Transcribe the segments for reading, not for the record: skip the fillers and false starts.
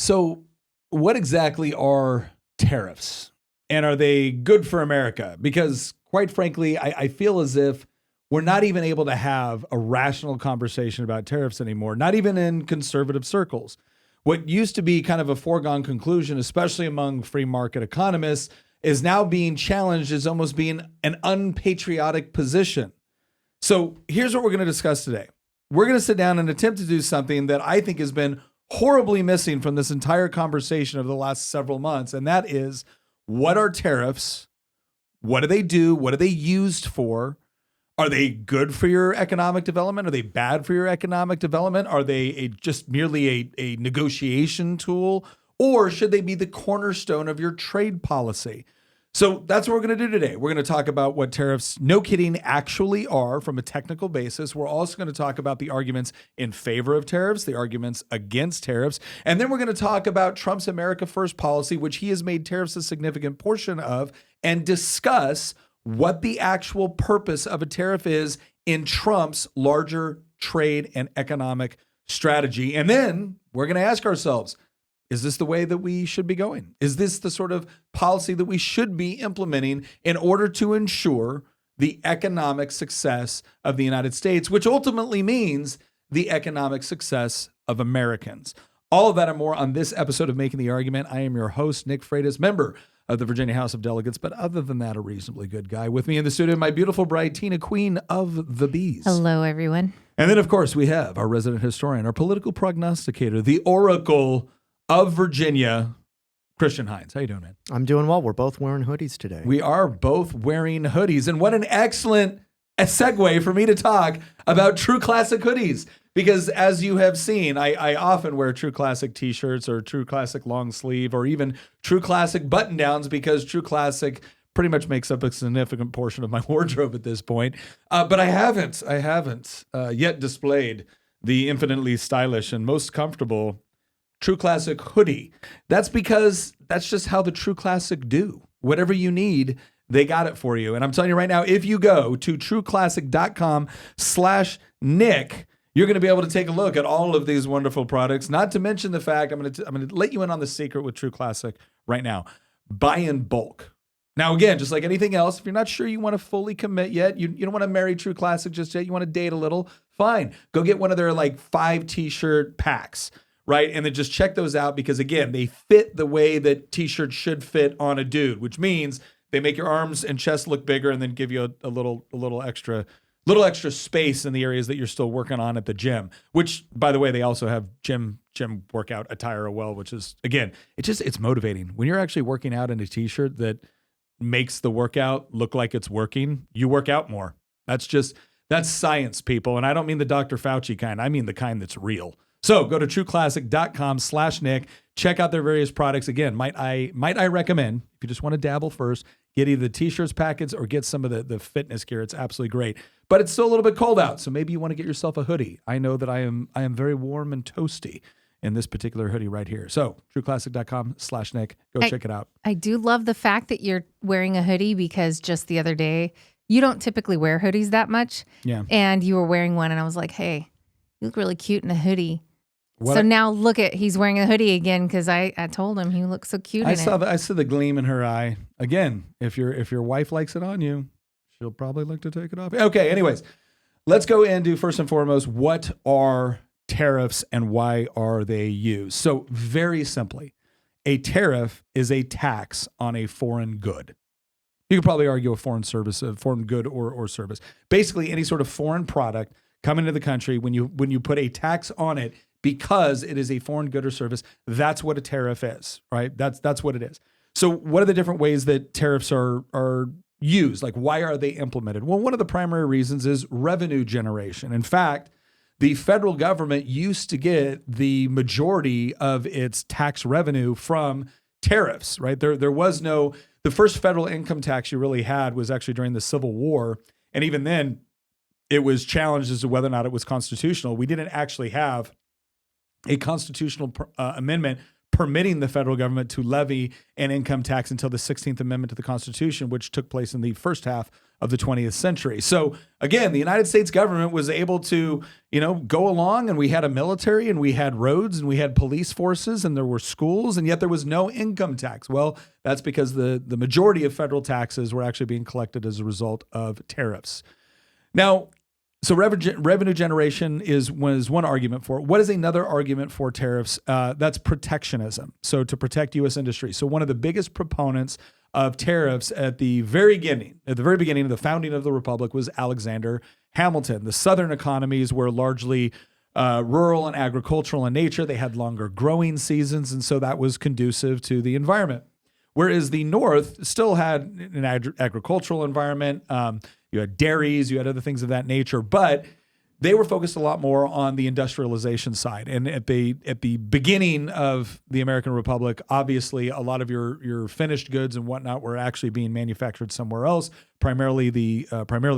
So what exactly are tariffs? And are they good for America? Because quite frankly, I feel as if we're not even able to have a rational conversation about tariffs anymore, not even in conservative circles. What used to be kind of a foregone conclusion, especially among free market economists, is now being challenged as almost being an unpatriotic position. So here's what we're going to discuss today. We're going to sit down and attempt to do something that I think has been horribly missing from this entire conversation over the last several months, and that is, what are tariffs? What do they do? What are they used for? Are they good for your economic development? Are they bad for your economic development? Are they just merely a negotiation tool? Or should they be the cornerstone of your trade policy? So that's what we're going to do today. We're going to talk about what tariffs, no kidding, actually are from a technical basis. We're also going to talk about the arguments in favor of tariffs, the arguments against tariffs. And then we're going to talk about Trump's America First policy, which he has made tariffs a significant portion of, and discuss what the actual purpose of a tariff is in Trump's larger trade and economic strategy. And then we're going to ask ourselves, is this the way that we should be going? Is this the sort of policy that we should be implementing in order to ensure the economic success of the United States, which ultimately means the economic success of Americans? All of that and more on this episode of Making the Argument. I am your host, Nick Freitas, member of the Virginia House of Delegates, but other than that, a reasonably good guy. With me in the studio, my beautiful bride, Tina, Queen of the Bees. Hello, everyone. And then, of course, we have our resident historian, our political prognosticator, the Oracle of Virginia, Christian Hines. How you doing, man? I'm doing well. We're both wearing hoodies today. We are both wearing hoodies. And what an excellent segue for me to talk about True Classic hoodies. Because as you have seen, I often wear True Classic t-shirts or True Classic long sleeve or even True Classic button downs because True Classic pretty much makes up a significant portion of my wardrobe at this point. But I haven't yet displayed the infinitely stylish and most comfortable True Classic hoodie. That's because that's just how the True Classic do. Whatever you need, they got it for you. And I'm telling you right now, if you go to trueclassic.com/Nick, you're going to be able to take a look at all of these wonderful products. Not to mention the fact, I'm going to let you in on the secret with True Classic right now. Buy in bulk. Now, again, just like anything else, if you're not sure you want to fully commit yet, you don't want to marry True Classic just yet, you want to date a little, fine. Go get one of their like 5 t-shirt packs, right? And then just check those out because, again, they fit the way that t-shirts should fit on a dude, which means they make your arms and chest look bigger and then give you a little extra space in the areas that you're still working on at the gym, which, by the way, they also have gym workout attire as well, which is, again, it's motivating. When you're actually working out in a t-shirt that makes the workout look like it's working, you work out more. That's science, people. And I don't mean the Dr. Fauci kind. I mean the kind that's real. So go to trueclassic.com/Nick, check out their various products. Again, might I recommend, if you just want to dabble first, get either the t-shirts packets or get some of the fitness gear. It's absolutely great. But it's still a little bit cold out, so maybe you want to get yourself a hoodie. I know that I am very warm and toasty in this particular hoodie right here. So trueclassic.com/Nick, go check it out. I do love the fact that you're wearing a hoodie because just the other day, you don't typically wear hoodies that much. Yeah. And you were wearing one and I was like, hey, you look really cute in a hoodie. Now look at, he's wearing a hoodie again because I told him he looks so cute in it. I saw the gleam in her eye. Again, if your wife likes it on you, she'll probably like to take it off. Okay, anyways, let's go into first and foremost, what are tariffs and why are they used? So very simply, a tariff is a tax on a foreign good. You could probably argue a foreign good or service. Basically, any sort of foreign product coming into the country, when you put a tax on it because it is a foreign good or service, that's what a tariff is, right? That's what it is. So what are the different ways that tariffs are used? Like, why are they implemented? Well, one of the primary reasons is revenue generation. In fact, the federal government used to get the majority of its tax revenue from tariffs, right? There was no, the first federal income tax you really had was actually during the Civil War. And even then, it was challenged as to whether or not it was constitutional. We didn't actually have a constitutional amendment permitting the federal government to levy an income tax until the 16th Amendment to the Constitution, which took place in the first half of the 20th century. So again, the United States government was able to, go along, and we had a military, and we had roads, and we had police forces, and there were schools, and yet there was no income tax. Well, that's because the majority of federal taxes were actually being collected as a result of tariffs. Now, so revenue generation was one argument for it. What is another argument for tariffs? That's protectionism. So to protect U.S. industry. So one of the biggest proponents of tariffs at the very beginning of the founding of the Republic was Alexander Hamilton. The Southern economies were largely rural and agricultural in nature. They had longer growing seasons, and so that was conducive to the environment. Whereas the North still had an agricultural environment. You had dairies, you had other things of that nature, but they were focused a lot more on the industrialization side. And at the beginning of the American Republic, obviously a lot of your finished goods and whatnot were actually being manufactured somewhere else, primarily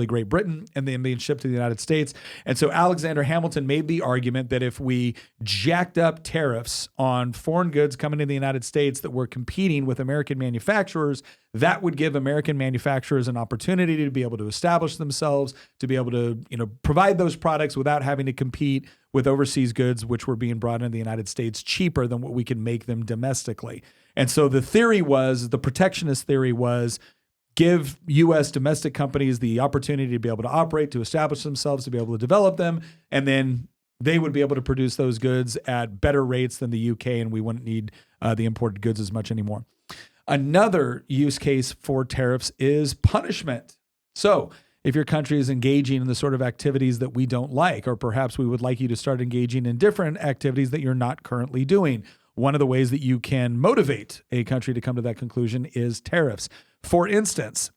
Great Britain, and then being shipped to the United States. And so Alexander Hamilton made the argument that if we jacked up tariffs on foreign goods coming to the United States that were competing with American manufacturers, that would give American manufacturers an opportunity to be able to establish themselves, to be able to, provide those products without having to compete with overseas goods, which were being brought into the United States cheaper than what we can make them domestically. And so the protectionist theory was, give U.S. domestic companies the opportunity to be able to operate, to establish themselves, to be able to develop them, and then they would be able to produce those goods at better rates than the U.K., and we wouldn't need the imported goods as much anymore. Another use case for tariffs is punishment. So if your country is engaging in the sort of activities that we don't like, or perhaps we would like you to start engaging in different activities that you're not currently doing, one of the ways that you can motivate a country to come to that conclusion is tariffs. For instance,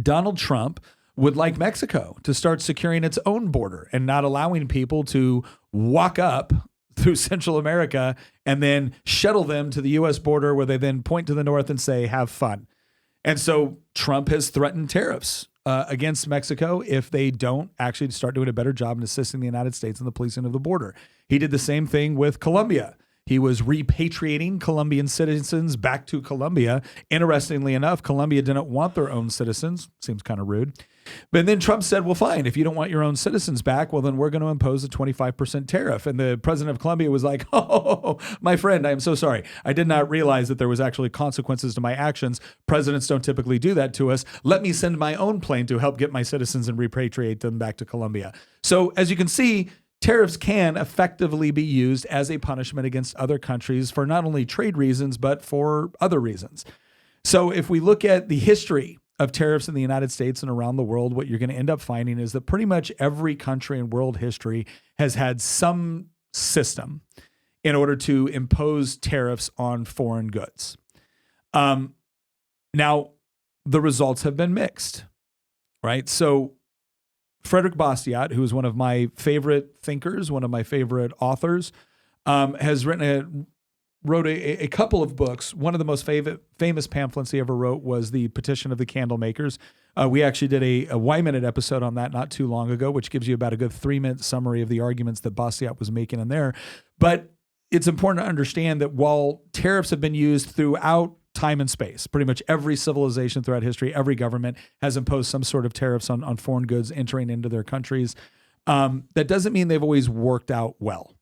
Donald Trump would like Mexico to start securing its own border and not allowing people to walk up through Central America and then shuttle them to the U.S. border, where they then point to the north and say, have fun. And so Trump has threatened tariffs against Mexico if they don't actually start doing a better job in assisting the United States in the policing of the border. He did the same thing with Colombia. He was repatriating Colombian citizens back to Colombia. Interestingly enough, Colombia didn't want their own citizens. Seems kind of rude. But then Trump said, well, fine, if you don't want your own citizens back, well, then we're going to impose a 25% tariff. And the president of Colombia was like, oh, my friend, I am so sorry. I did not realize that there was actually consequences to my actions. Presidents don't typically do that to us. Let me send my own plane to help get my citizens and repatriate them back to Colombia. So as you can see, tariffs can effectively be used as a punishment against other countries for not only trade reasons, but for other reasons. So if we look at the history of tariffs in the United States and around the world, what you're going to end up finding is that pretty much every country in world history has had some system in order to impose tariffs on foreign goods. Now, the results have been mixed, right? So Frederick Bastiat, who is one of my favorite thinkers, one of my favorite authors, has wrote a couple of books. One of the most famous pamphlets he ever wrote was The Petition of the Candlemakers. We actually did a 1-minute episode on that not too long ago, which gives you about a good 3-minute summary of the arguments that Bastiat was making in there. But it's important to understand that while tariffs have been used throughout time and space, pretty much every civilization throughout history, every government has imposed some sort of tariffs on foreign goods entering into their countries. That doesn't mean they've always worked out well.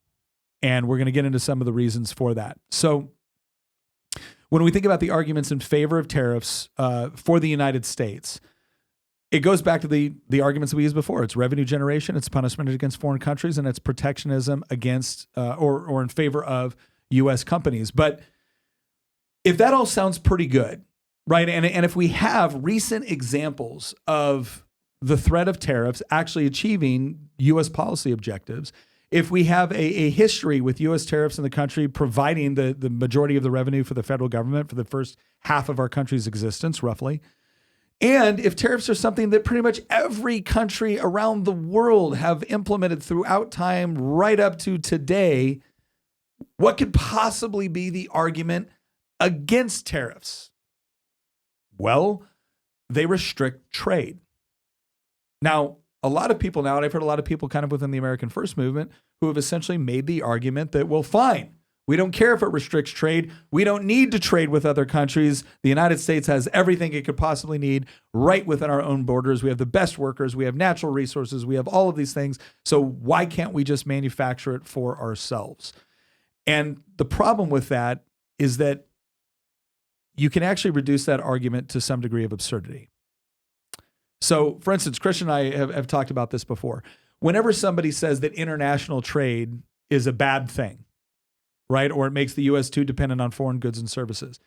And we're going to get into some of the reasons for that. So when we think about the arguments in favor of tariffs for the United States, it goes back to the arguments that we used before. It's revenue generation, it's punishment against foreign countries, and it's protectionism against or in favor of U.S. companies. But if that all sounds pretty good, right? And if we have recent examples of the threat of tariffs actually achieving U.S. policy objectives, if we have a history with U.S. tariffs in the country providing the majority of the revenue for the federal government for the first half of our country's existence, roughly, and if tariffs are something that pretty much every country around the world have implemented throughout time right up to today, what could possibly be the argument against tariffs? Well, they restrict trade. Now, a lot of people now, and I've heard a lot of people kind of within the American First Movement who have essentially made the argument that, well, fine, We don't care if it restricts trade. We don't need to trade with other countries. The United States has everything it could possibly need right within our own borders. We have the best workers. We have natural resources. We have all of these things. So why can't we just manufacture it for ourselves? And the problem with that is that you can actually reduce that argument to some degree of absurdity. So, for instance, Christian and I have talked about this before. Whenever somebody says that international trade is a bad thing, right, or it makes the U.S. too dependent on foreign goods and services,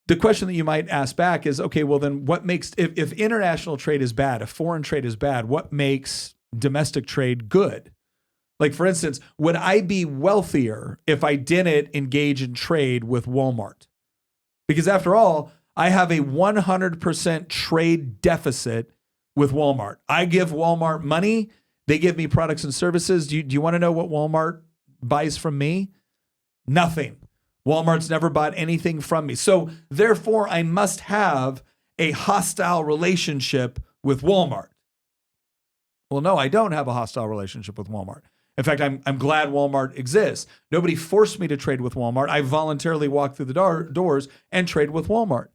the question that you might ask back is, okay, well then what makes, if international trade is bad, if foreign trade is bad, what makes domestic trade good? Like, for instance, would I be wealthier if I didn't engage in trade with Walmart? Because after all, I have a 100% trade deficit with Walmart. I give Walmart money. They give me products and services. Do you want to know what Walmart buys from me? Nothing. Walmart's never bought anything from me. So therefore, I must have a hostile relationship with Walmart. Well, no, I don't have a hostile relationship with Walmart. In fact, I'm glad Walmart exists. Nobody forced me to trade with Walmart. I voluntarily walked through the doors and trade with Walmart.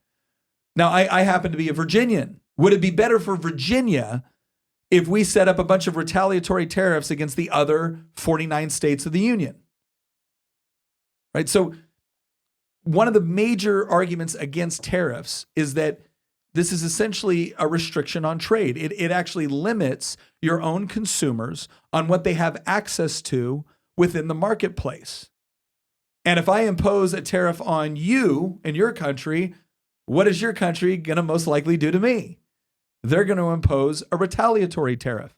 Now, I happen to be a Virginian. Would it be better for Virginia if we set up a bunch of retaliatory tariffs against the other 49 states of the Union? Right? So one of the major arguments against tariffs is that this is essentially a restriction on trade. It actually limits your own consumers on what they have access to within the marketplace. And if I impose a tariff on you in your country, what is your country going to most likely do to me? They're going to impose a retaliatory tariff.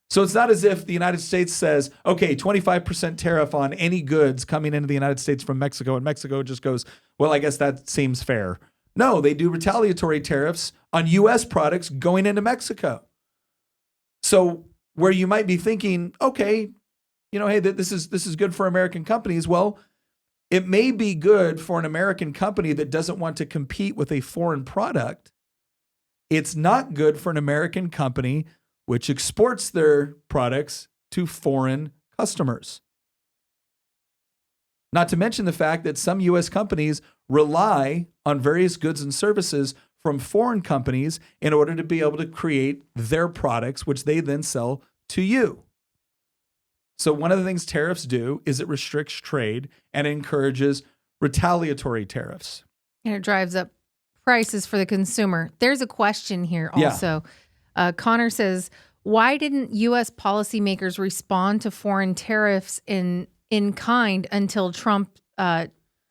So it's not as if the United States says, okay, 25% tariff on any goods coming into the United States from Mexico, and Mexico just goes, well, I guess that seems fair. No, they do retaliatory tariffs on U.S. products going into Mexico. So where you might be thinking, okay, hey, this is good for American companies. Well, it may be good for an American company that doesn't want to compete with a foreign product. It's not good for an American company which exports their products to foreign customers. Not to mention the fact that some U.S. companies rely on various goods and services from foreign companies in order to be able to create their products, which they then sell to you. So one of the things tariffs do is it restricts trade and encourages retaliatory tariffs. And it drives up prices for the consumer. There's a question here also. Yeah. Connor says, why didn't U.S. policymakers respond to foreign tariffs in kind until Trump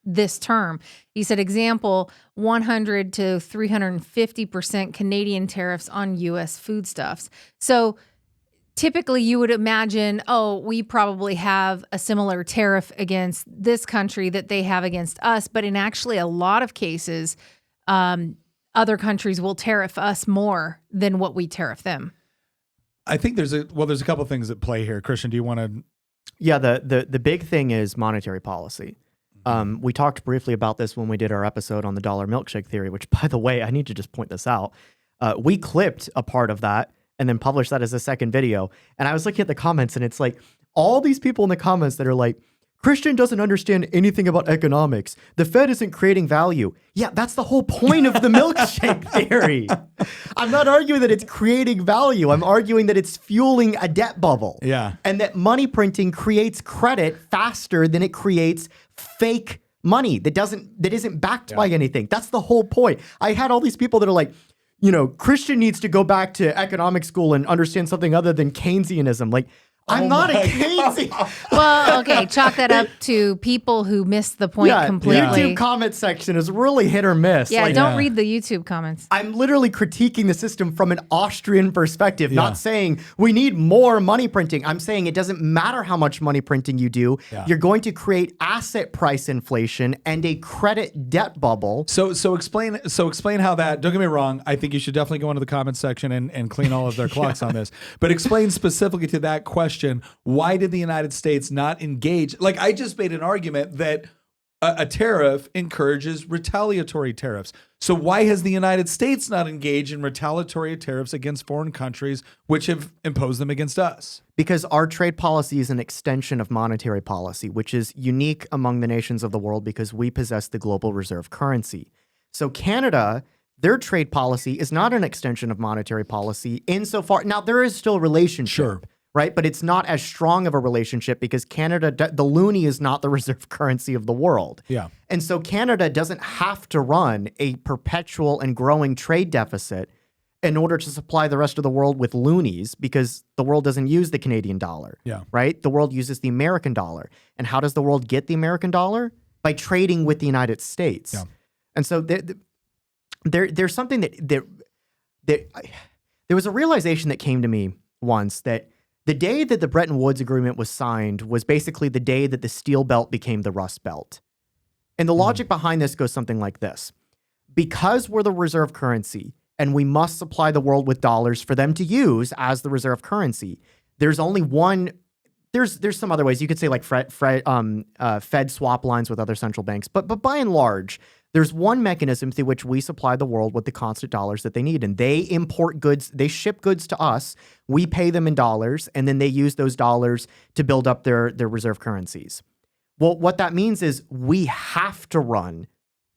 this term? He said, example, 100 to 350% Canadian tariffs on U.S. foodstuffs. So typically you would imagine, we probably have a similar tariff against this country that they have against us. But in actually a lot of cases, other countries will tariff us more than what we tariff them. I think there's a couple of things at play here. Christian, do you want to? Yeah, the big thing is monetary policy. We talked briefly about this when we did our episode on the dollar milkshake theory, which, by the way, I need to just point this out. We clipped a part of that and then published that as a second video. And I was looking at the comments, and it's like all these people in the comments that are like, Christian doesn't understand anything about economics. The Fed isn't creating value. Yeah, that's the whole point of the milkshake theory. I'm not arguing that it's creating value. I'm arguing that it's fueling a debt bubble. Yeah. And that money printing creates credit faster than it creates fake money that isn't backed by anything. That's the whole point. I had all these people that are like, Christian needs to go back to economic school and understand something other than Keynesianism. Like, I'm not a Keynesian. Well, okay, chalk that up to people who missed the point completely. The YouTube comment section is really hit or miss. Yeah, don't read the YouTube comments. I'm literally critiquing the system from an Austrian perspective, not saying we need more money printing. I'm saying it doesn't matter how much money printing you do. Yeah. You're going to create asset price inflation and a credit debt bubble. So explain how that, don't get me wrong, I think you should definitely go into the comment section and clean all of their clocks on this. But explain specifically to that question, why did the United States not engage? Like, I just made an argument that a tariff encourages retaliatory tariffs. So why has the United States not engaged in retaliatory tariffs against foreign countries which have imposed them against us? Because our trade policy is an extension of monetary policy, which is unique among the nations of the world because we possess the global reserve currency. So Canada, their trade policy is not an extension of monetary policy insofar. Now, there is still a relationship. Sure. Right? But it's not as strong of a relationship because Canada, the loonie is not the reserve currency of the world. Yeah. And so Canada doesn't have to run a perpetual and growing trade deficit in order to supply the rest of the world with loonies because the world doesn't use the Canadian dollar. Yeah. Right? The world uses the American dollar. And how does the world get the American dollar? By trading with the United States. Yeah. And so there's something that there was a realization that came to me once that the day that the Bretton Woods Agreement was signed was basically the day that the Steel Belt became the Rust Belt. And the logic behind this goes something like this. Because we're the reserve currency and we must supply the world with dollars for them to use as the reserve currency, there's only one. There's some other ways. You could say like Fed swap lines with other central banks. But by and large, there's one mechanism through which we supply the world with the constant dollars that they need. And they import goods, they ship goods to us, we pay them in dollars, and then they use those dollars to build up their reserve currencies. Well, what that means is we have to run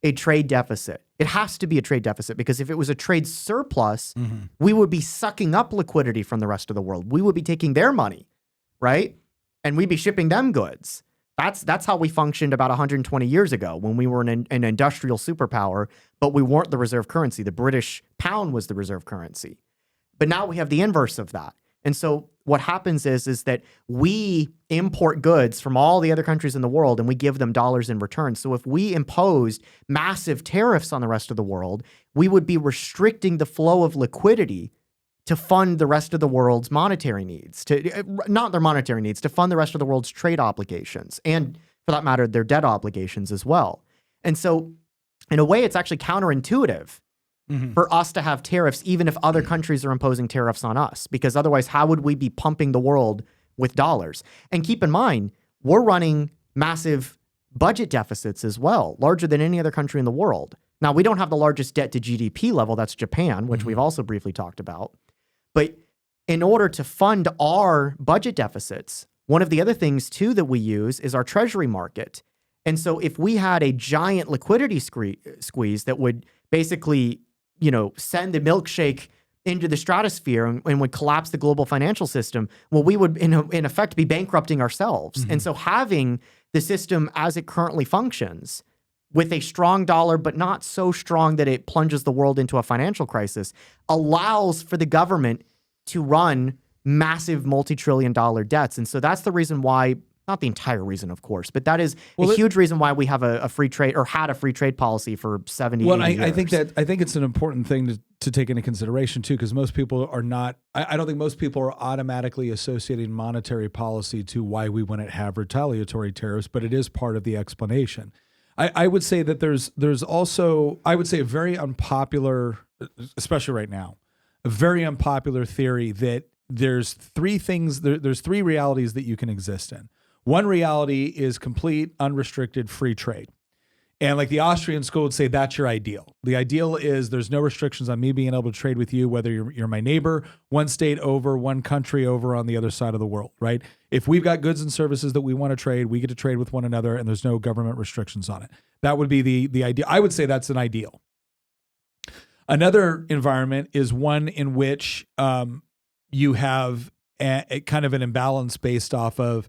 a trade deficit. It has to be a trade deficit because if it was a trade surplus, we would be sucking up liquidity from the rest of the world. We would be taking their money, right? And we'd be shipping them goods. That's how we functioned about 120 years ago when we were an industrial superpower, but we weren't the reserve currency. The British pound was the reserve currency. But now we have the inverse of that. And so what happens is that we import goods from all the other countries in the world and we give them dollars in return. So if we imposed massive tariffs on the rest of the world, we would be restricting the flow of liquidity to fund the rest of the world's monetary needs, not their monetary needs, to fund the rest of the world's trade obligations, and for that matter, their debt obligations as well. And so in a way, it's actually counterintuitive for us to have tariffs, even if other countries are imposing tariffs on us, because otherwise, how would we be pumping the world with dollars? And keep in mind, we're running massive budget deficits as well, larger than any other country in the world. Now, we don't have the largest debt to GDP level, that's Japan, which we've also briefly talked about. But in order to fund our budget deficits, one of the other things, too, that we use is our treasury market. And so if we had a giant liquidity squeeze that would basically, send the milkshake into the stratosphere and would collapse the global financial system, well, we would, in effect, be bankrupting ourselves. And so having the system as it currently functions with a strong dollar, but not so strong that it plunges the world into a financial crisis, allows for the government to run massive multi-trillion-dollar debts. And so that's the reason why, not the entire reason, of course, but that is a huge reason why we have a free trade, or had a free trade policy for 70 years. I think it's an important thing to take into consideration too, because most people are not, I don't think most people are automatically associating monetary policy to why we wouldn't have retaliatory tariffs, but it is part of the explanation. I would say that there's also, I would say, a very unpopular, especially right now, a very unpopular theory that there's three realities that you can exist in. One reality is complete, unrestricted free trade. And like the Austrian school would say, that's your ideal. The ideal is there's no restrictions on me being able to trade with you, whether you're my neighbor, one state over, one country over on the other side of the world, right? If we've got goods and services that we want to trade, we get to trade with one another and there's no government restrictions on it. That would be the ideal. I would say that's an ideal. Another environment is one in which you have a kind of an imbalance based off of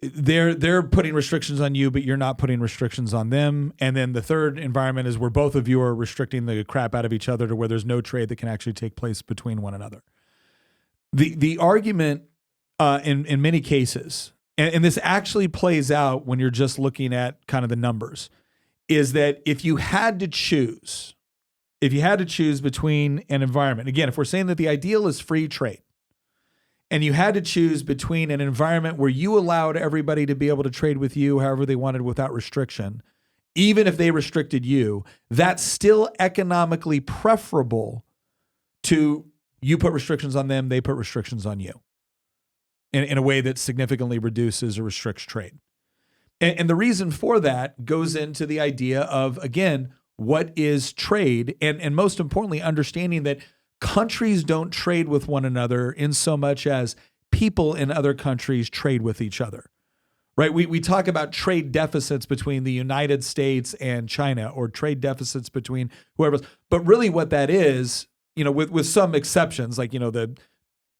they're putting restrictions on you, but you're not putting restrictions on them. And then the third environment is where both of you are restricting the crap out of each other to where there's no trade that can actually take place between one another. The argument in many cases, and this actually plays out when you're just looking at kind of the numbers, is that if you had to choose between an environment, again, if we're saying that the ideal is free trade, and you had to choose between an environment where you allowed everybody to be able to trade with you however they wanted without restriction, even if they restricted you, that's still economically preferable to you put restrictions on them, they put restrictions on you in a way that significantly reduces or restricts trade. And the reason for that goes into the idea of, again, what is trade? And most importantly, understanding that countries don't trade with one another in so much as people in other countries trade with each other, right? We talk about trade deficits between the United States and China, or trade deficits between whoever else. But really what that is, with some exceptions, like, the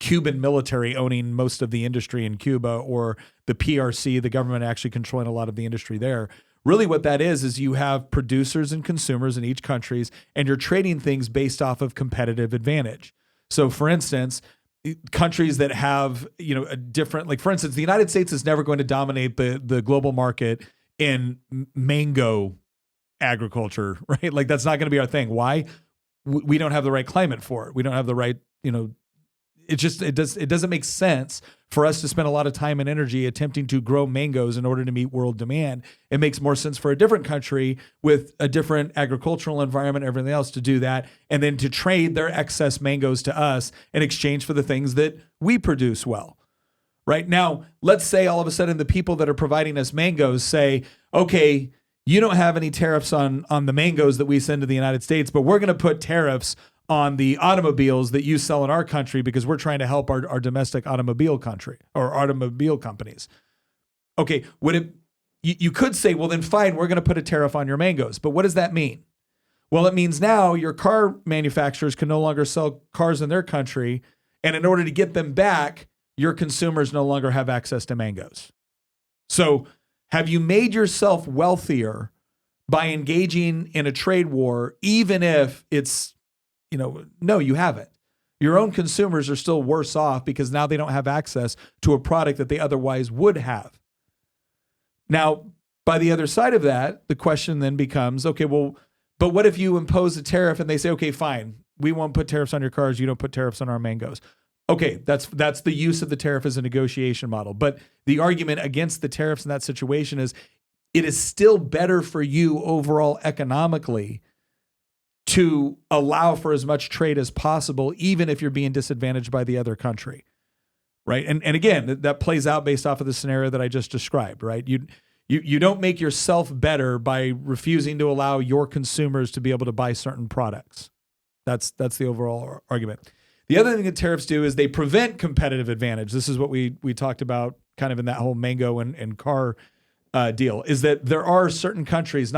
Cuban military owning most of the industry in Cuba, or the PRC, the government actually controlling a lot of the industry there. Really what that is you have producers and consumers in each countries, and you're trading things based off of competitive advantage. So for instance, countries that have, a different, like for instance, the United States is never going to dominate the global market in mango agriculture, right? Like that's not going to be our thing. Why? We don't have the right climate for it. We don't have the right, it doesn't make sense for us to spend a lot of time and energy attempting to grow mangoes in order to meet world demand. It makes more sense for a different country with a different agricultural environment, everything else, to do that, and then to trade their excess mangoes to us in exchange for the things that we produce well. Right now, let's say all of a sudden the people that are providing us mangoes say, okay, you don't have any tariffs on the mangoes that we send to the United States, but we're going to put tariffs on the automobiles that you sell in our country because we're trying to help our domestic automobile country or automobile companies. Okay, you could say, well, then fine, we're going to put a tariff on your mangoes. But what does that mean? Well, it means now your car manufacturers can no longer sell cars in their country. And in order to get them back, your consumers no longer have access to mangoes. So have you made yourself wealthier by engaging in a trade war, even if it's, no, you haven't. Your own consumers are still worse off because now they don't have access to a product that they otherwise would have. Now, by the other side of that, the question then becomes, okay, well, but what if you impose a tariff and they say, okay, fine, we won't put tariffs on your cars, you don't put tariffs on our mangoes. Okay, that's the use of the tariff as a negotiation model. But the argument against the tariffs in that situation is it is still better for you overall economically to allow for as much trade as possible, even if you're being disadvantaged by the other country, right? And again, that plays out based off of the scenario that I just described, right? You don't make yourself better by refusing to allow your consumers to be able to buy certain products. That's the overall argument. The other thing that tariffs do is they prevent competitive advantage. This is what we talked about kind of in that whole mango and car deal, is that there are certain countries,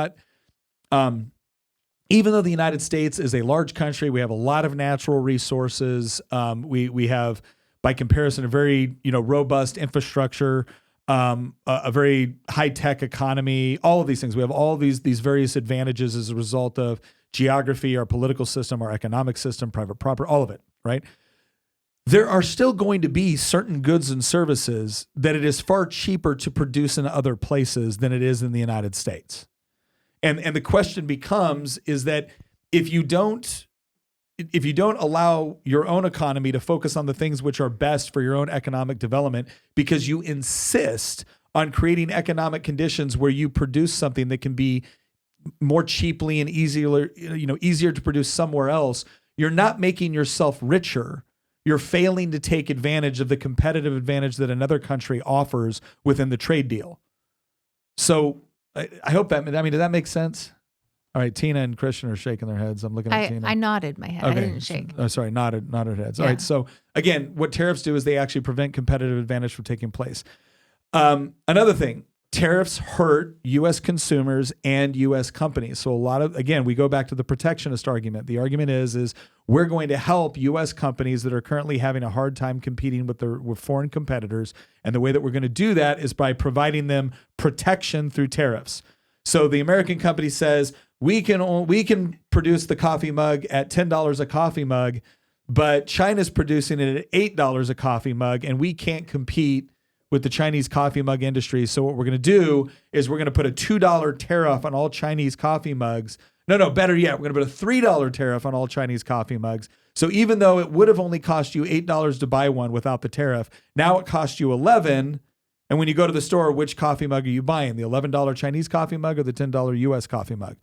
even though the United States is a large country, we have a lot of natural resources. We have, by comparison, a very robust infrastructure, a very high-tech economy, all of these things. We have all these various advantages as a result of geography, our political system, our economic system, private property, all of it, right? There are still going to be certain goods and services that it is far cheaper to produce in other places than it is in the United States. And the question becomes is that if you don't allow your own economy to focus on the things which are best for your own economic development, because you insist on creating economic conditions where you produce something that can be more cheaply and easier to produce somewhere else, you're not making yourself richer. You're failing to take advantage of the competitive advantage that another country offers within the trade deal. So I hope that, does that make sense? All right, Tina and Christian are shaking their heads. I'm looking at Tina. I nodded my head. Okay. I didn't shake. Oh, sorry, nodded heads. Yeah. All right, so again, what tariffs do is they actually prevent competitive advantage from taking place. Another thing, tariffs hurt U.S. consumers and U.S. companies. So we go back to the protectionist argument. The argument is we're going to help U.S. companies that are currently having a hard time competing with foreign competitors. And the way that we're going to do that is by providing them protection through tariffs. So the American company says, we can produce the coffee mug at $10 a coffee mug, but China's producing it at $8 a coffee mug, and we can't compete with the Chinese coffee mug industry. So what we're going to do is we're going to put a $2 tariff on all Chinese coffee mugs. No, better yet, we're going to put a $3 tariff on all Chinese coffee mugs. So even though it would have only cost you $8 to buy one without the tariff, now it costs you $11. And when you go to the store, which coffee mug are you buying? The $11 Chinese coffee mug or the $10 US coffee mug?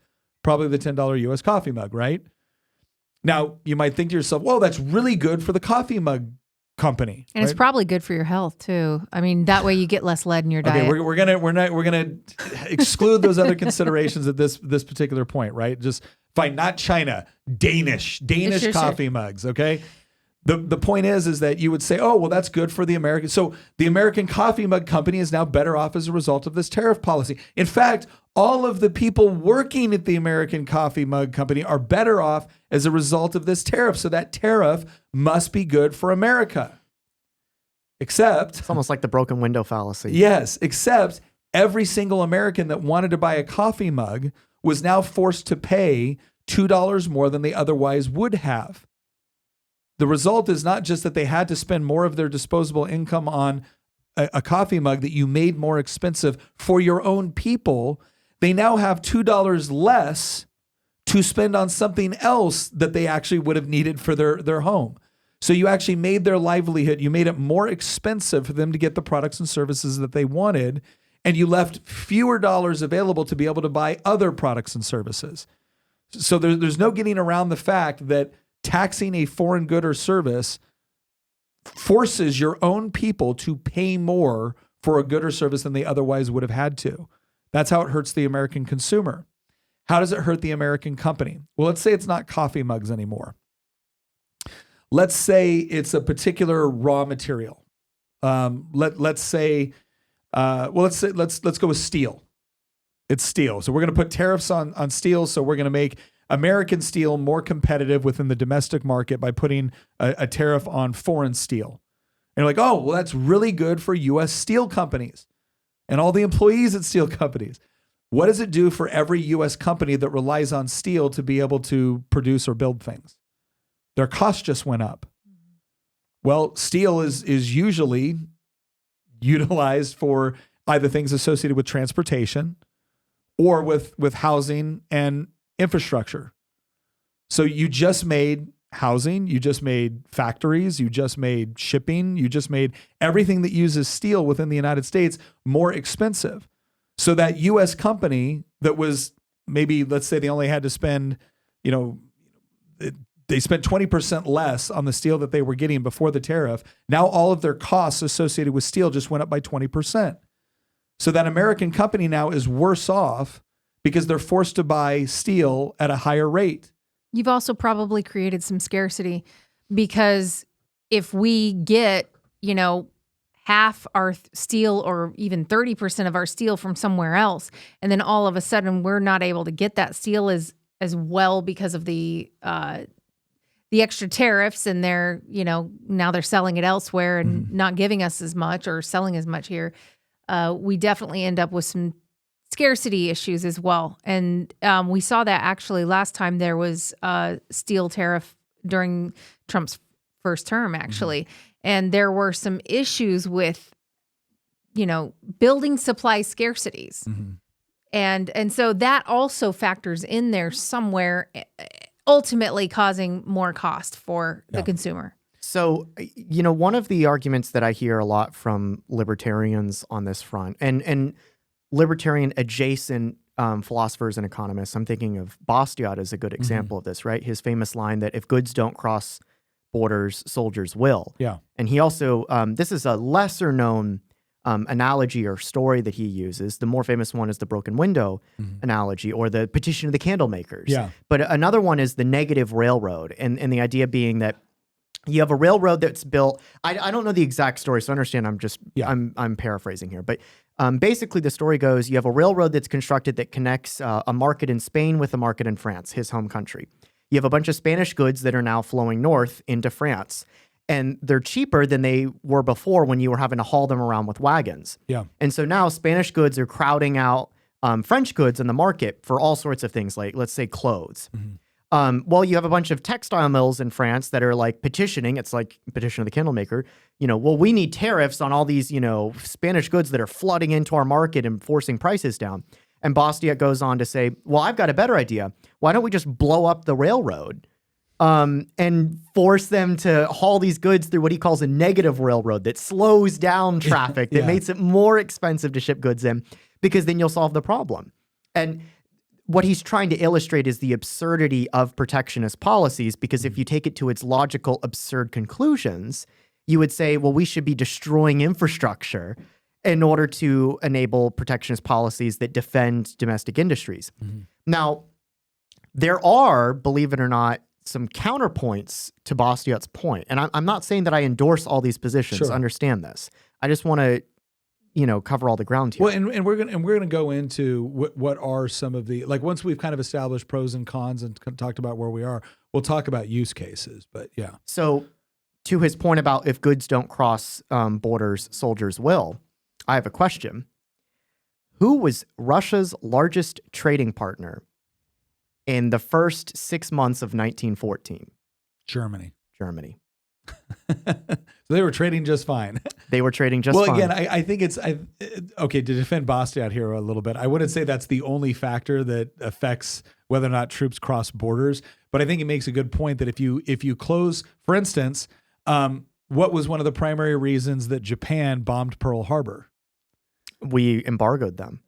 Probably the $10 US coffee mug, right? Now, you might think to yourself, well, that's really good for the coffee mug company. And it's probably good for your health too. I mean, that way you get less lead in your diet. Okay, we're gonna exclude those other considerations at this particular point, right? Just fine, not China, Danish Sure. coffee mugs. Okay. The point is that you would say, oh, well, that's good for the American. So the American coffee mug company is now better off as a result of this tariff policy. In fact, all of the people working at the American coffee mug company are better off as a result of this tariff. So that tariff must be good for America. Except, It's almost like the broken window fallacy. yes, except every single American that wanted to buy a coffee mug was now forced to pay $2 more than they otherwise would have. The result is not just that they had to spend more of their disposable income on a coffee mug that you made more expensive for your own people. They now have $2 less to spend on something else that they actually would have needed for their home. So you actually made their livelihood, you made it more expensive for them to get the products and services that they wanted, and you left fewer dollars available to be able to buy other products and services. So there's no getting around the fact that taxing a foreign good or service forces your own people to pay more for a good or service than they otherwise would have had to. That's how it hurts the American consumer. How does it hurt the American company? Well, let's say it's not coffee mugs anymore. Let's say it's a particular raw material. Let's go with steel. It's steel. So we're going to put tariffs on steel. So we're going to make American steel more competitive within the domestic market by putting a tariff on foreign steel. And you're like, oh, well, that's really good for U.S. steel companies and all the employees at steel companies. What does it do for every U.S. company that relies on steel to be able to produce or build things? Their cost just went up. Well, steel is usually utilized for either things associated with transportation or with housing and infrastructure. So you just made housing, you just made factories, you just made shipping, you just made everything that uses steel within the United States more expensive. So that U.S. company that was maybe, let's say they only had to spend, they spent 20% less on the steel that they were getting before the tariff. Now all of their costs associated with steel just went up by 20%. So that American company now is worse off because they're forced to buy steel at a higher rate. You've also probably created some scarcity because if we get, half our steel or even 30% of our steel from somewhere else, and then all of a sudden we're not able to get that steel as well because of the extra tariffs, and they're, now they're selling it elsewhere and not giving us as much or selling as much here. We definitely end up with some scarcity issues as well. And we saw that actually last time there was a steel tariff during Trump's first term, actually. And there were some issues with, building supply scarcities. And so that also factors in there somewhere, ultimately causing more cost for the consumer. So, one of the arguments that I hear a lot from libertarians on this front, and libertarian adjacent philosophers and economists, I'm thinking of Bastiat as a good example of this, right? His famous line that if goods don't cross borders, soldiers will. Yeah. And he also, this is a lesser known analogy or story that he uses. The more famous one is the broken window analogy or the petition of the candle makers. Yeah. But another one is the negative railroad. And the idea being that you have a railroad that's built. I don't know the exact story, so understand I'm paraphrasing here. But basically the story goes, you have a railroad that's constructed that connects a market in Spain with a market in France, his home country. You have a bunch of Spanish goods that are now flowing north into France. And they're cheaper than they were before when you were having to haul them around with wagons. Yeah. And so now Spanish goods are crowding out French goods in the market for all sorts of things, like, let's say, clothes. Well, you have a bunch of textile mills in France that are like petitioning. It's like petition of the candle maker. Well, we need tariffs on all these, Spanish goods that are flooding into our market and forcing prices down. And Bastiat goes on to say, well, I've got a better idea. Why don't we just blow up the railroad and force them to haul these goods through what he calls a negative railroad that slows down traffic, that makes it more expensive to ship goods in, because then you'll solve the problem. And what he's trying to illustrate is the absurdity of protectionist policies, because if you take it to its logical, absurd conclusions, you would say, well, we should be destroying infrastructure in order to enable protectionist policies that defend domestic industries. Now, there are, believe it or not, some counterpoints to Bastiat's point. And I'm not saying that I endorse all these positions. Sure. Understand this. I just want to, cover all the ground here. Well, and we're gonna go into what are some of the, like, once we've kind of established pros and cons and talked about where we are, we'll talk about use cases. But yeah. So, to his point about if goods don't cross borders, soldiers will. I have a question. Who was Russia's largest trading partner in the first 6 months of 1914? Germany. So they were trading just fine. They were trading just fine. Well, again, I think it's okay to defend Bastiat here a little bit. I wouldn't say that's the only factor that affects whether or not troops cross borders, but I think it makes a good point that if you close, for instance, what was one of the primary reasons that Japan bombed Pearl Harbor? We embargoed them.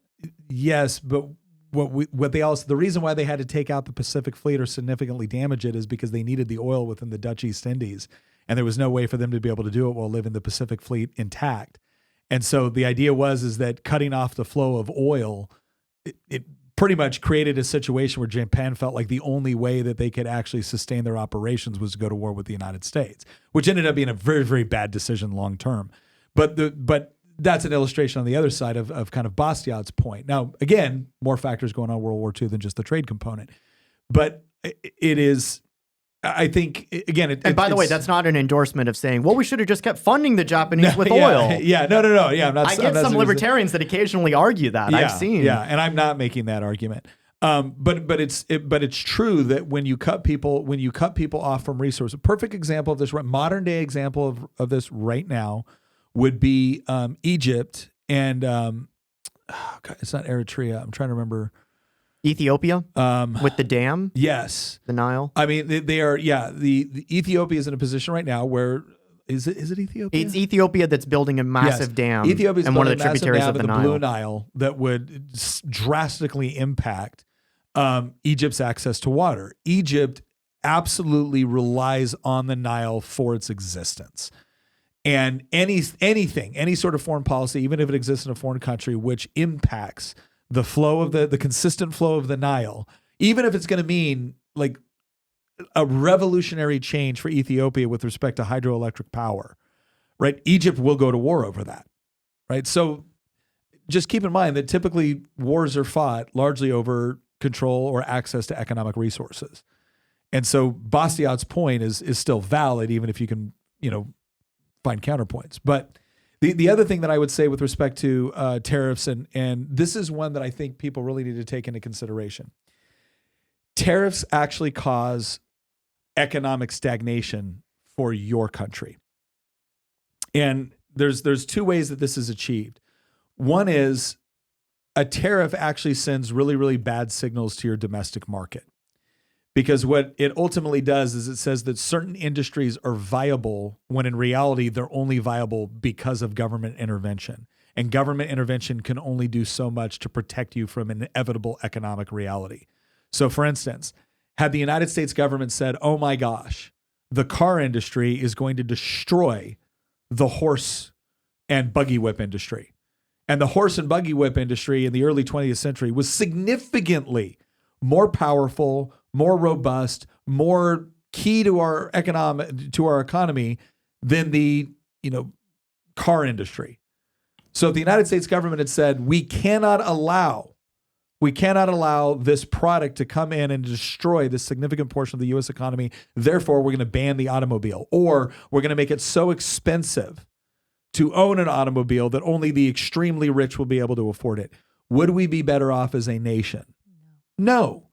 Yes, but the reason why they had to take out the Pacific Fleet or significantly damage it is because they needed the oil within the Dutch East Indies, and there was no way for them to be able to do it while leaving the Pacific Fleet intact. And so the idea is that cutting off the flow of oil, it pretty much created a situation where Japan felt like the only way that they could actually sustain their operations was to go to war with the United States, which ended up being a very, very bad decision long term. But that's an illustration on the other side of kind of Bastiat's point. Now, again, more factors going on in World War II than just the trade component. But it is, I think, again... And by the way, that's not an endorsement of saying, well, we should have just kept funding the Japanese with oil. Yeah, no. Yeah, I get some libertarians that occasionally argue that. I've seen. Yeah, and I'm not making that argument. But it's true that when you cut people off from resources, a perfect example of this, modern day example of this right now would be Egypt and it's not Eritrea. I'm trying to remember. Ethiopia with the dam. Yes, the Nile. I mean, they are. Yeah, the Ethiopia is in a position right now where is it Ethiopia? It's Ethiopia that's building a massive dam. Ethiopia is and one of the tributaries of the Nile. Blue Nile that would drastically impact Egypt's access to water. Egypt absolutely relies on the Nile for its existence. And any sort of foreign policy, even if it exists in a foreign country, which impacts the flow of the consistent flow of the Nile, even if it's going to mean like a revolutionary change for Ethiopia with respect to hydroelectric power, right? Egypt will go to war over that, right? So just keep in mind that typically wars are fought largely over control or access to economic resources. And so Bastiat's point is still valid, even if you can, find counterpoints. But the other thing that I would say with respect to tariffs, and this is one that I think people really need to take into consideration. Tariffs actually cause economic stagnation for your country. And there's two ways that this is achieved. One is a tariff actually sends really, really bad signals to your domestic market. Because what it ultimately does is it says that certain industries are viable when in reality they're only viable because of government intervention. And government intervention can only do so much to protect you from inevitable economic reality. So for instance, had the United States government said, oh my gosh, the car industry is going to destroy the horse and buggy whip industry. And the horse and buggy whip industry in the early 20th century was significantly more powerful, more robust, more key to our economy than the car industry. So if the United States government had said, we cannot allow this product to come in and destroy this significant portion of the U.S. economy, therefore we're going to ban the automobile, or we're going to make it so expensive to own an automobile that only the extremely rich will be able to afford it. Would we be better off as a nation? No,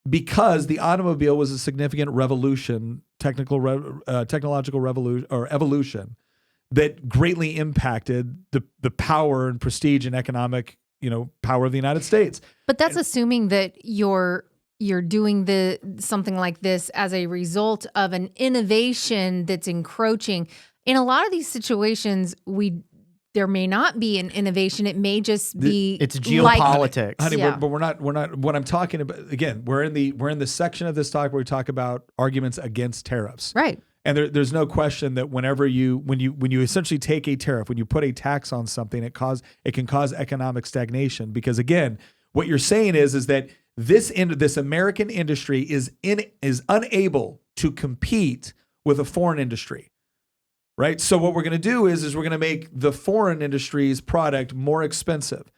because the automobile was a significant revolution, technological revolution or evolution that greatly impacted the power and prestige and economic, power of the United States. But that's assuming that you're doing something like this as a result of an innovation that's encroaching. In a lot of these situations, there may not be an innovation. It may just be it's geopolitics. Honey, but we're not what I'm talking about. Again, we're in the section of this talk where we talk about arguments against tariffs. Right. And there's no question that when you essentially take a tariff, when you put a tax on something, it can cause economic stagnation. Because again, what you're saying is that this American industry is unable to compete with a foreign industry, right? So what we're going to do is we're going to make the foreign industry's product more expensive.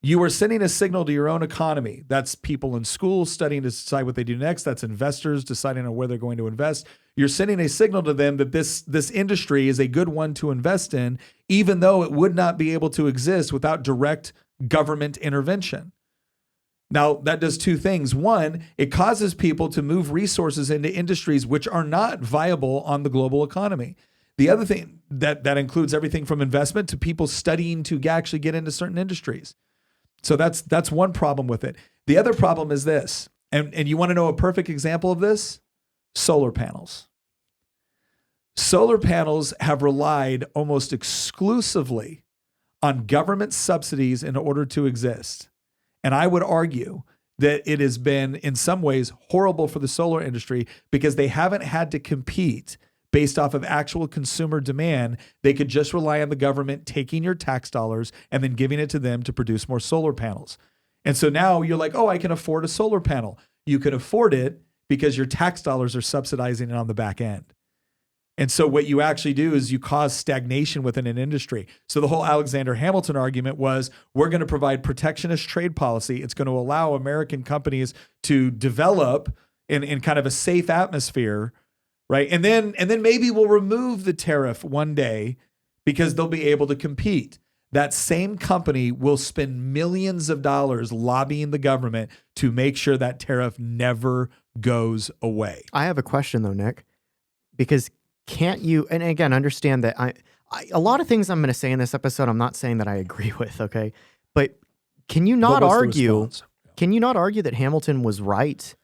You are sending a signal to your own economy. That's people in school studying to decide what they do next. That's investors deciding on where they're going to invest. You're sending a signal to them that this industry is a good one to invest in, even though it would not be able to exist without direct government intervention. Now, that does two things. One, it causes people to move resources into industries which are not viable on the global economy. The other thing that includes everything from investment to people studying to actually get into certain industries. So that's one problem with it. The other problem is this, and you want to know a perfect example of this? Solar panels. Solar panels have relied almost exclusively on government subsidies in order to exist. And I would argue that it has been, in some ways, horrible for the solar industry because they haven't had to compete based off of actual consumer demand. They could just rely on the government taking your tax dollars and then giving it to them to produce more solar panels. And so now you're like, oh, I can afford a solar panel. You can afford it because your tax dollars are subsidizing it on the back end. And so what you actually do is you cause stagnation within an industry. So the whole Alexander Hamilton argument was, we're going to provide protectionist trade policy. It's going to allow American companies to develop in kind of a safe atmosphere, right? And then maybe we'll remove the tariff one day because they'll be able to compete. That same company will spend millions of dollars lobbying the government to make sure that tariff never goes away. I have a question though, Nick, because can't you, and again, understand that a lot of things I'm going to say in this episode, I'm not saying that I agree with, okay? But can you not argue that Hamilton was right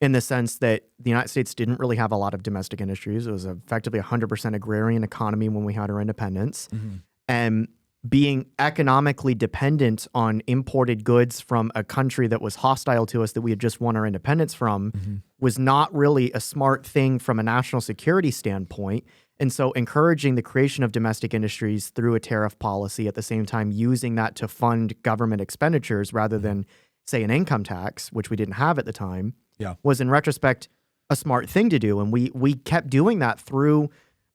in the sense that the United States didn't really have a lot of domestic industries? It was effectively 100% agrarian economy when we had our independence. Mm-hmm. And being economically dependent on imported goods from a country that was hostile to us that we had just won our independence from mm-hmm. was not really a smart thing from a national security standpoint. And so encouraging the creation of domestic industries through a tariff policy at the same time using that to fund government expenditures rather than, say, an income tax, which we didn't have at the time, was in retrospect a smart thing to do. And we kept doing that through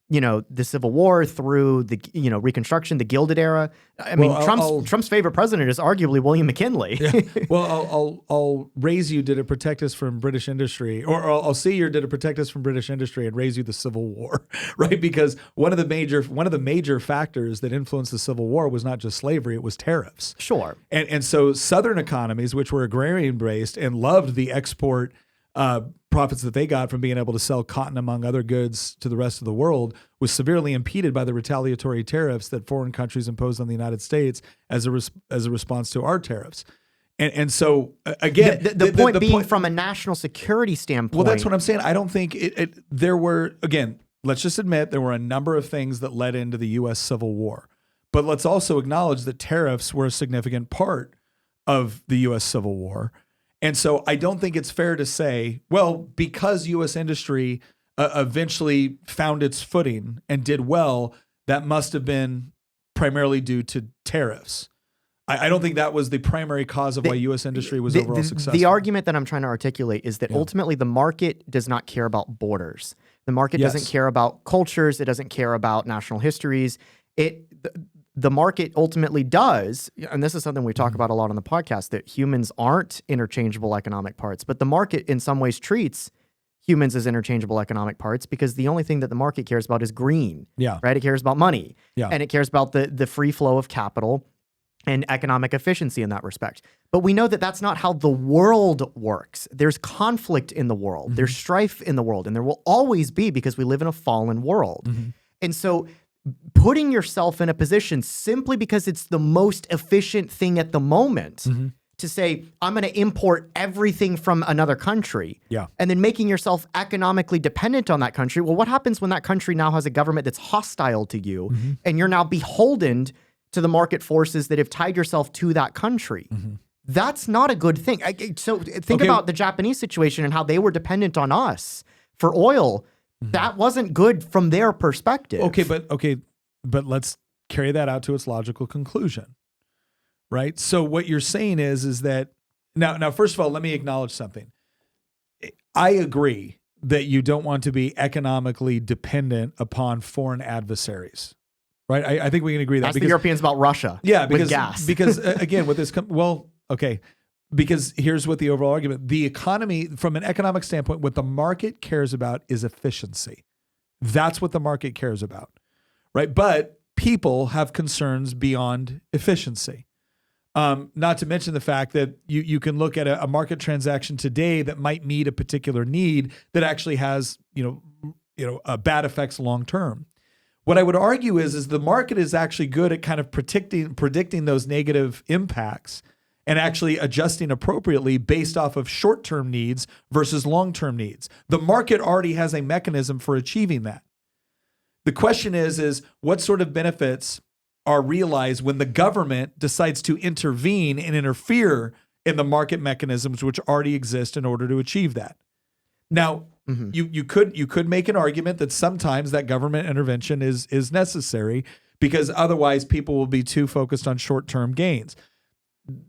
the Civil War, through the Reconstruction, the Gilded Era. I mean, Trump's favorite president is arguably William McKinley. Yeah. Well, I'll raise you. Did it protect us from British industry? Or I'll see you. Did it protect us from British industry and raise you the Civil War? Right, because one of the major factors that influenced the Civil War was not just slavery; it was tariffs. Sure. And so Southern economies, which were agrarian based and loved the export profits that they got from being able to sell cotton, among other goods, to the rest of the world, was severely impeded by the retaliatory tariffs that foreign countries imposed on the United States as a response to our tariffs. And so, again, the point being from a national security standpoint. Well, that's what I'm saying. I don't think there were, again, let's just admit there were a number of things that led into the U.S. Civil War. But let's also acknowledge that tariffs were a significant part of the U.S. Civil War. And so I don't think it's fair to say, well, because U.S. industry eventually found its footing and did well, that must have been primarily due to tariffs. I don't think that was the primary cause of why U.S. industry was overall successful. The argument that I'm trying to articulate is that ultimately the market does not care about borders. The market doesn't care about cultures. It doesn't care about national histories. The market ultimately does, and this is something we talk about a lot on the podcast, that humans aren't interchangeable economic parts, but the market in some ways treats humans as interchangeable economic parts because the only thing that the market cares about is green, right? It cares about money, and it cares about the free flow of capital and economic efficiency in that respect. But we know that that's not how the world works. There's conflict in the world. Mm-hmm. There's strife in the world, and there will always be because we live in a fallen world. Mm-hmm. And so putting yourself in a position simply because it's the most efficient thing at the moment to say, I'm going to import everything from another country and then making yourself economically dependent on that country. Well, what happens when that country now has a government that's hostile to you and you're now beholden to the market forces that have tied yourself to that country? That's not a good thing. So think about the Japanese situation and how they were dependent on us for oil That wasn't good from their perspective. Okay, but let's carry that out to its logical conclusion, right? So what you're saying is that now first of all, let me acknowledge something. I agree that you don't want to be economically dependent upon foreign adversaries, right? I think we can agree that. Ask the Europeans about Russia. With gas. Because again, with this, because here's what the overall argument: the economy, from an economic standpoint, what the market cares about is efficiency. That's what the market cares about, right? But people have concerns beyond efficiency. Not to mention the fact that you can look at a market transaction today that might meet a particular need that actually has bad effects long term. What I would argue is the market is actually good at kind of predicting those negative impacts and actually adjusting appropriately based off of short-term needs versus long-term needs. The market already has a mechanism for achieving that. The question is what sort of benefits are realized when the government decides to intervene and interfere in the market mechanisms which already exist in order to achieve that. Now, you could make an argument that sometimes that government intervention is necessary because otherwise people will be too focused on short-term gains.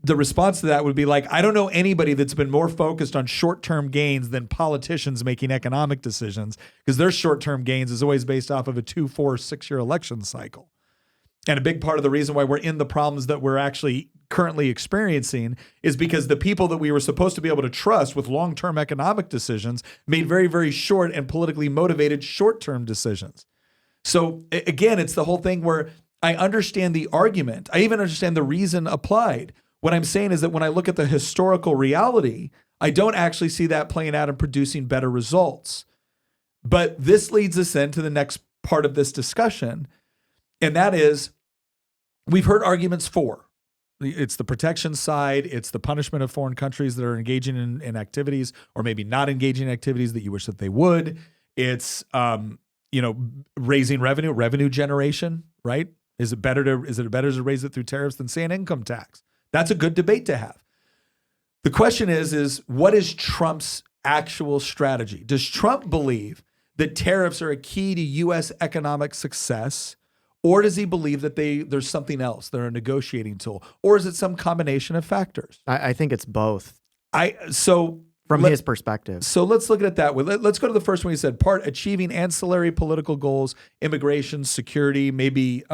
The response to that would be like, I don't know anybody that's been more focused on short-term gains than politicians making economic decisions, because their short-term gains is always based off of a 2, 4, 6-year election cycle. And a big part of the reason why we're in the problems that we're actually currently experiencing is because the people that we were supposed to be able to trust with long-term economic decisions made very, very short and politically motivated short-term decisions. So again, it's the whole thing where I understand the argument. I even understand the reason applied. What I'm saying is that when I look at the historical reality, I don't actually see that playing out and producing better results. But this leads us into the next part of this discussion, and that is we've heard arguments for. It's the protection side. It's the punishment of foreign countries that are engaging in activities or maybe not engaging in activities that you wish that they would. It's raising revenue generation, right? Is it better to raise it through tariffs than say an income tax? That's a good debate to have. The question is what is Trump's actual strategy? Does Trump believe that tariffs are a key to U.S. economic success, or does he believe that there's something else? They're a negotiating tool, or is it some combination of factors? I think it's both. From his perspective. So let's look at it that way. Let's go to the first one. He said, achieving ancillary political goals, immigration, security, maybe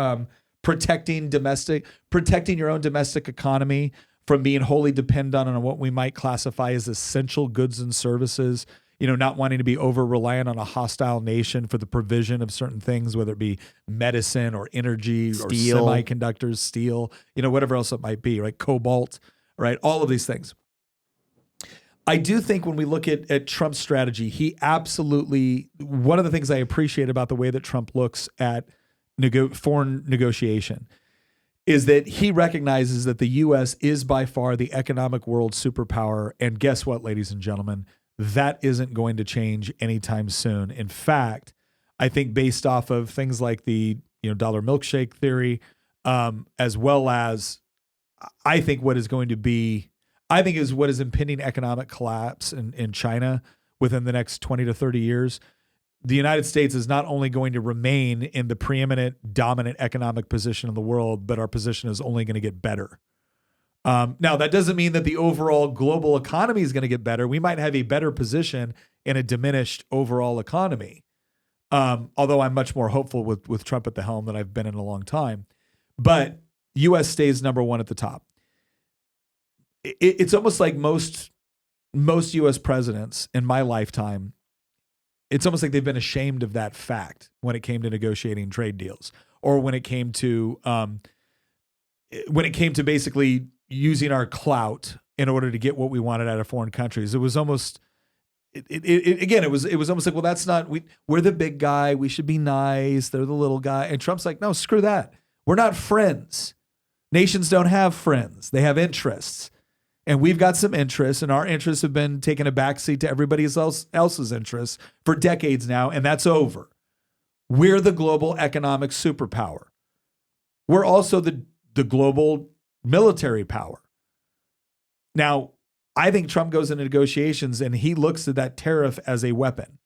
protecting your own domestic economy from being wholly dependent on what we might classify as essential goods and services, not wanting to be over-reliant on a hostile nation for the provision of certain things, whether it be medicine or energy steel. Or semiconductors, steel, whatever else it might be, right? Cobalt, right? All of these things. I do think when we look at Trump's strategy, he absolutely, one of the things I appreciate about the way that Trump looks at foreign negotiation is that he recognizes that the U.S. is by far the economic world superpower. And guess what, ladies and gentlemen? That isn't going to change anytime soon. In fact, I think based off of things like the dollar milkshake theory, as well as I think what is impending economic collapse in China within the next 20 to 30 years, the United States is not only going to remain in the preeminent, dominant economic position in the world, but our position is only going to get better. Now, that doesn't mean that the overall global economy is going to get better. We might have a better position in a diminished overall economy, although I'm much more hopeful with Trump at the helm than I've been in a long time. But U.S. stays number one at the top. It's almost like most U.S. presidents in my lifetime, it's almost like they've been ashamed of that fact when it came to negotiating trade deals, or when it came to basically using our clout in order to get what we wanted out of foreign countries. It was almost, it was almost like, well, that's not, we're the big guy. We should be nice. They're the little guy. And Trump's like, no, screw that. We're not friends. Nations don't have friends. They have interests. And we've got some interests, and our interests have been taking a backseat to everybody else's interests for decades now, and that's over. We're the global economic superpower. We're also the global military power. Now, I think Trump goes into negotiations and he looks at that tariff as a weapon.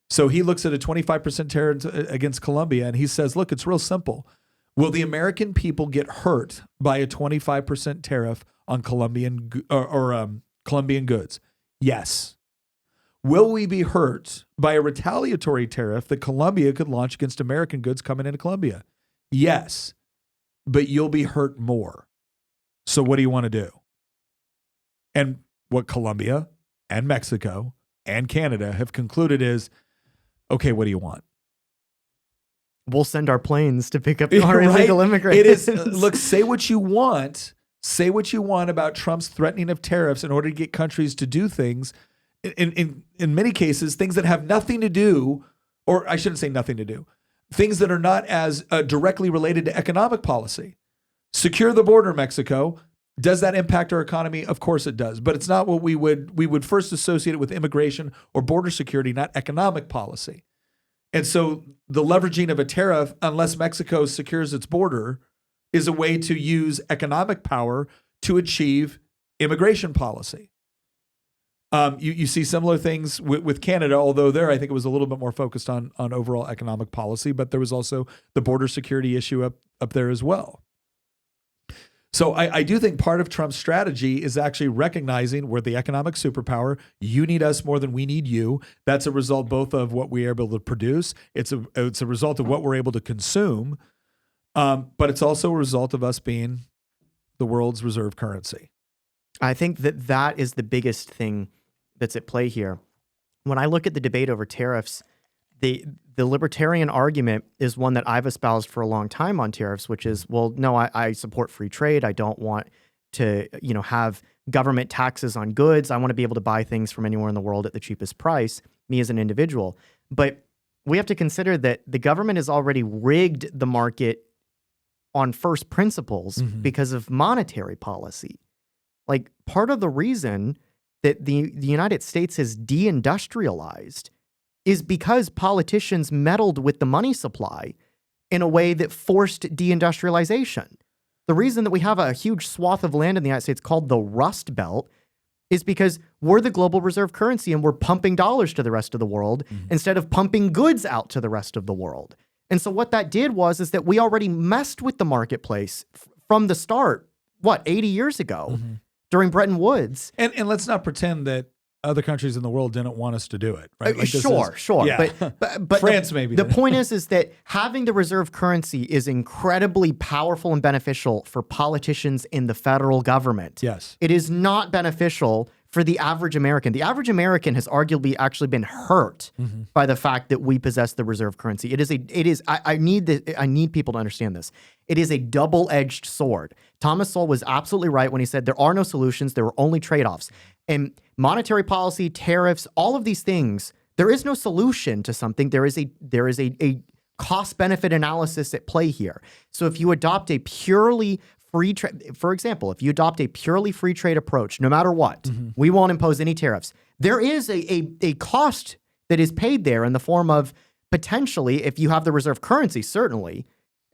So he looks at a 25% tariff against Colombia, and he says, look, it's real simple. Will the American people get hurt by a 25% tariff on Colombian goods? Yes. Will we be hurt by a retaliatory tariff that Colombia could launch against American goods coming into Colombia? Yes. But you'll be hurt more. So what do you want to do? And what Colombia and Mexico and Canada have concluded is, okay, what do you want? We'll send our planes to pick up our illegal immigrants. It is, look, say what you want. Say what you want about Trump's threatening of tariffs in order to get countries to do things. In many cases, things that have nothing to do, or I shouldn't say nothing to do, things that are not as directly related to economic policy. Secure the border, Mexico. Does that impact our economy? Of course it does, but it's not what we would first associate it with immigration or border security, not economic policy. And so the leveraging of a tariff, unless Mexico secures its border, is a way to use economic power to achieve immigration policy. You see similar things with Canada, although there I think it was a little bit more focused on overall economic policy, but there was also the border security issue up there as well. So I do think part of Trump's strategy is actually recognizing we're the economic superpower. You need us more than we need you. That's a result both of what we are able to produce. It's a result of what we're able to consume, but it's also a result of us being the world's reserve currency. I think that is the biggest thing that's at play here. When I look at the debate over tariffs, the libertarian argument is one that I've espoused for a long time on tariffs, which is, well, no, I support free trade. I don't want to, have government taxes on goods. I want to be able to buy things from anywhere in the world at the cheapest price, me as an individual. But we have to consider that the government has already rigged the market on first principles because of monetary policy. Like, part of the reason that the United States has deindustrialized is because politicians meddled with the money supply in a way that forced deindustrialization. The reason that we have a huge swath of land in the United States called the Rust Belt is because we're the global reserve currency and we're pumping dollars to the rest of the world instead of pumping goods out to the rest of the world. And so what that did is that we already messed with the marketplace from the start, 80 years ago during Bretton Woods. And let's not pretend that other countries in the world didn't want us to do it, right? Like Sure. Yeah. But France maybe. The point is that having the reserve currency is incredibly powerful and beneficial for politicians in the federal government. Yes. It is not beneficial for the average American. The average American has arguably actually been hurt by the fact that we possess the reserve currency. I need people to understand this. It is a double-edged sword. Thomas Sowell was absolutely right when he said there are no solutions, there are only trade-offs. And monetary policy, tariffs, all of these things, there is no solution to something. There is a cost-benefit analysis at play here. So if you adopt a purely free trade, for example, if you adopt a purely free trade approach, no matter what, we won't impose any tariffs. There is a cost that is paid there in the form of potentially, if you have the reserve currency, certainly,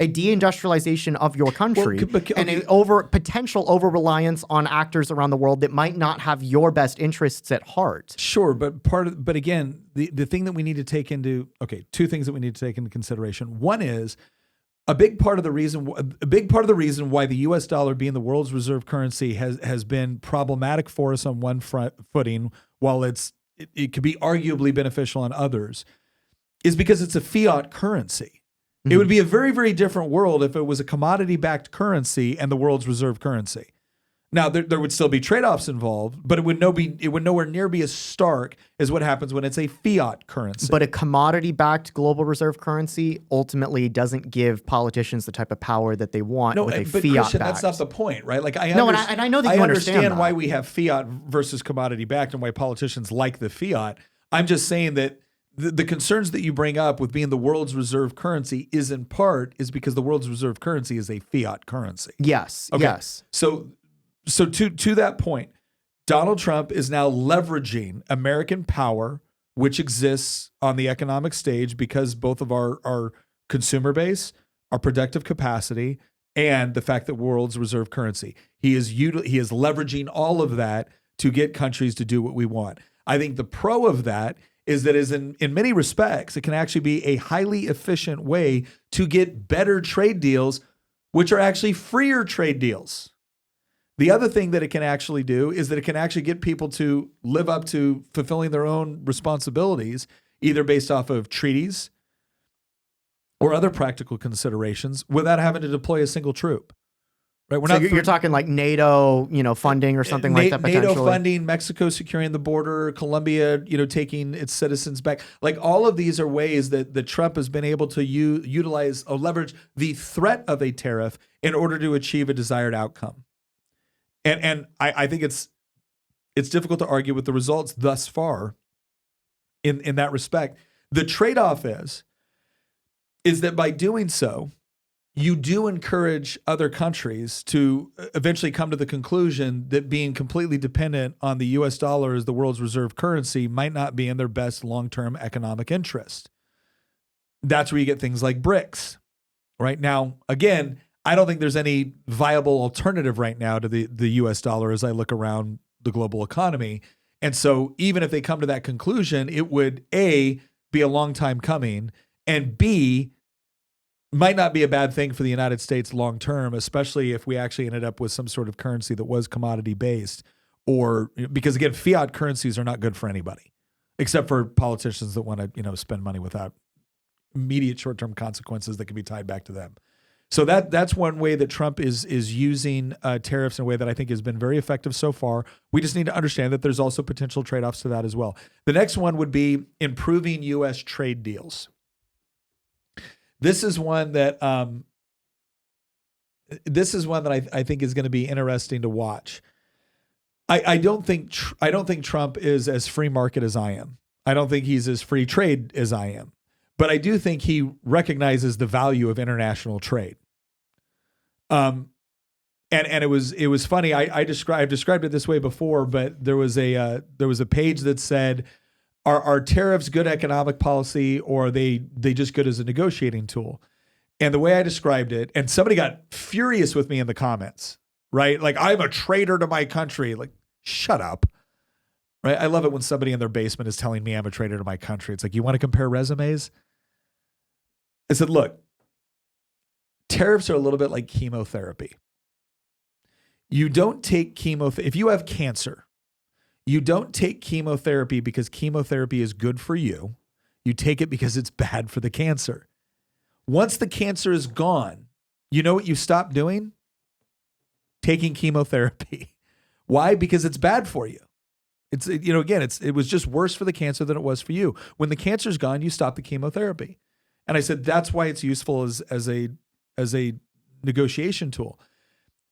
a deindustrialization of your country and a potential over-reliance on actors around the world that might not have your best interests at heart. Sure, but again, the thing that we need to take into, two things that we need to take into consideration. One is a big part of the reason why the U.S. dollar being the world's reserve currency has been problematic for us on one footing, while it could be arguably beneficial on others, is because it's a fiat currency. It would be a very, very different world if it was a commodity-backed currency and the world's reserve currency. Now, there would still be trade-offs involved, but it would nowhere near be as stark as what happens when it's a fiat currency. But a commodity-backed global reserve currency ultimately doesn't give politicians the type of power that they want with a fiat-backed. Christian, that's not the point, right? Like I know that you understand why we have fiat versus commodity-backed and why politicians like the fiat. I'm just saying that the concerns that you bring up with being the world's reserve currency is because the world's reserve currency is a fiat currency. Yes. Okay. Yes. So to that point, Donald Trump is now leveraging American power, which exists on the economic stage because both of our consumer base, our productive capacity, and the fact that world's reserve currency. He is leveraging all of that to get countries to do what we want. I think the pro of that is that in many respects, it can actually be a highly efficient way to get better trade deals, which are actually freer trade deals. The other thing that it can actually do is that it can actually get people to live up to fulfilling their own responsibilities, either based off of treaties or other practical considerations, without having to deploy a single troop. Right? You're talking like NATO, funding or something like that potentially. NATO funding, Mexico securing the border, Colombia, taking its citizens back. Like all of these are ways that Trump has been able to utilize or leverage the threat of a tariff in order to achieve a desired outcome. And I think it's difficult to argue with the results thus far in that respect. The trade-off is that by doing so, you do encourage other countries to eventually come to the conclusion that being completely dependent on the US dollar as the world's reserve currency might not be in their best long-term economic interest. That's where you get things like BRICS. Right now, again, I don't think there's any viable alternative right now to the US dollar as I look around the global economy. And so even if they come to that conclusion, it would A, be a long time coming, and B, might not be a bad thing for the United States long term, especially if we actually ended up with some sort of currency that was commodity based, or because again, fiat currencies are not good for anybody, except for politicians that want to spend money without immediate short term consequences that can be tied back to them. So that's one way that Trump is using tariffs in a way that I think has been very effective so far. We just need to understand that there's also potential trade-offs to that as well. The next one would be improving U.S. trade deals. This is one that I think is going to be interesting to watch. I don't think Trump is as free market as I am. I don't think he's as free trade as I am. But I do think he recognizes the value of international trade. And it was funny. I've described it this way before, but there was a page that said, Are tariffs good economic policy, or are they just good as a negotiating tool? And the way I described it, and somebody got furious with me in the comments, right? Like, I'm a traitor to my country. Like, shut up, right? I love it when somebody in their basement is telling me I'm a traitor to my country. It's like, you want to compare resumes? I said, look, tariffs are a little bit like chemotherapy. You don't take chemotherapy. If you have cancer, you don't take chemotherapy because chemotherapy is good for you. You take it because it's bad for the cancer. Once the cancer is gone, you know what you stop doing? Taking chemotherapy. Why? Because it's bad for you. It was just worse for the cancer than it was for you. When the cancer's gone, you stop the chemotherapy. And I said, that's why it's useful as a negotiation tool.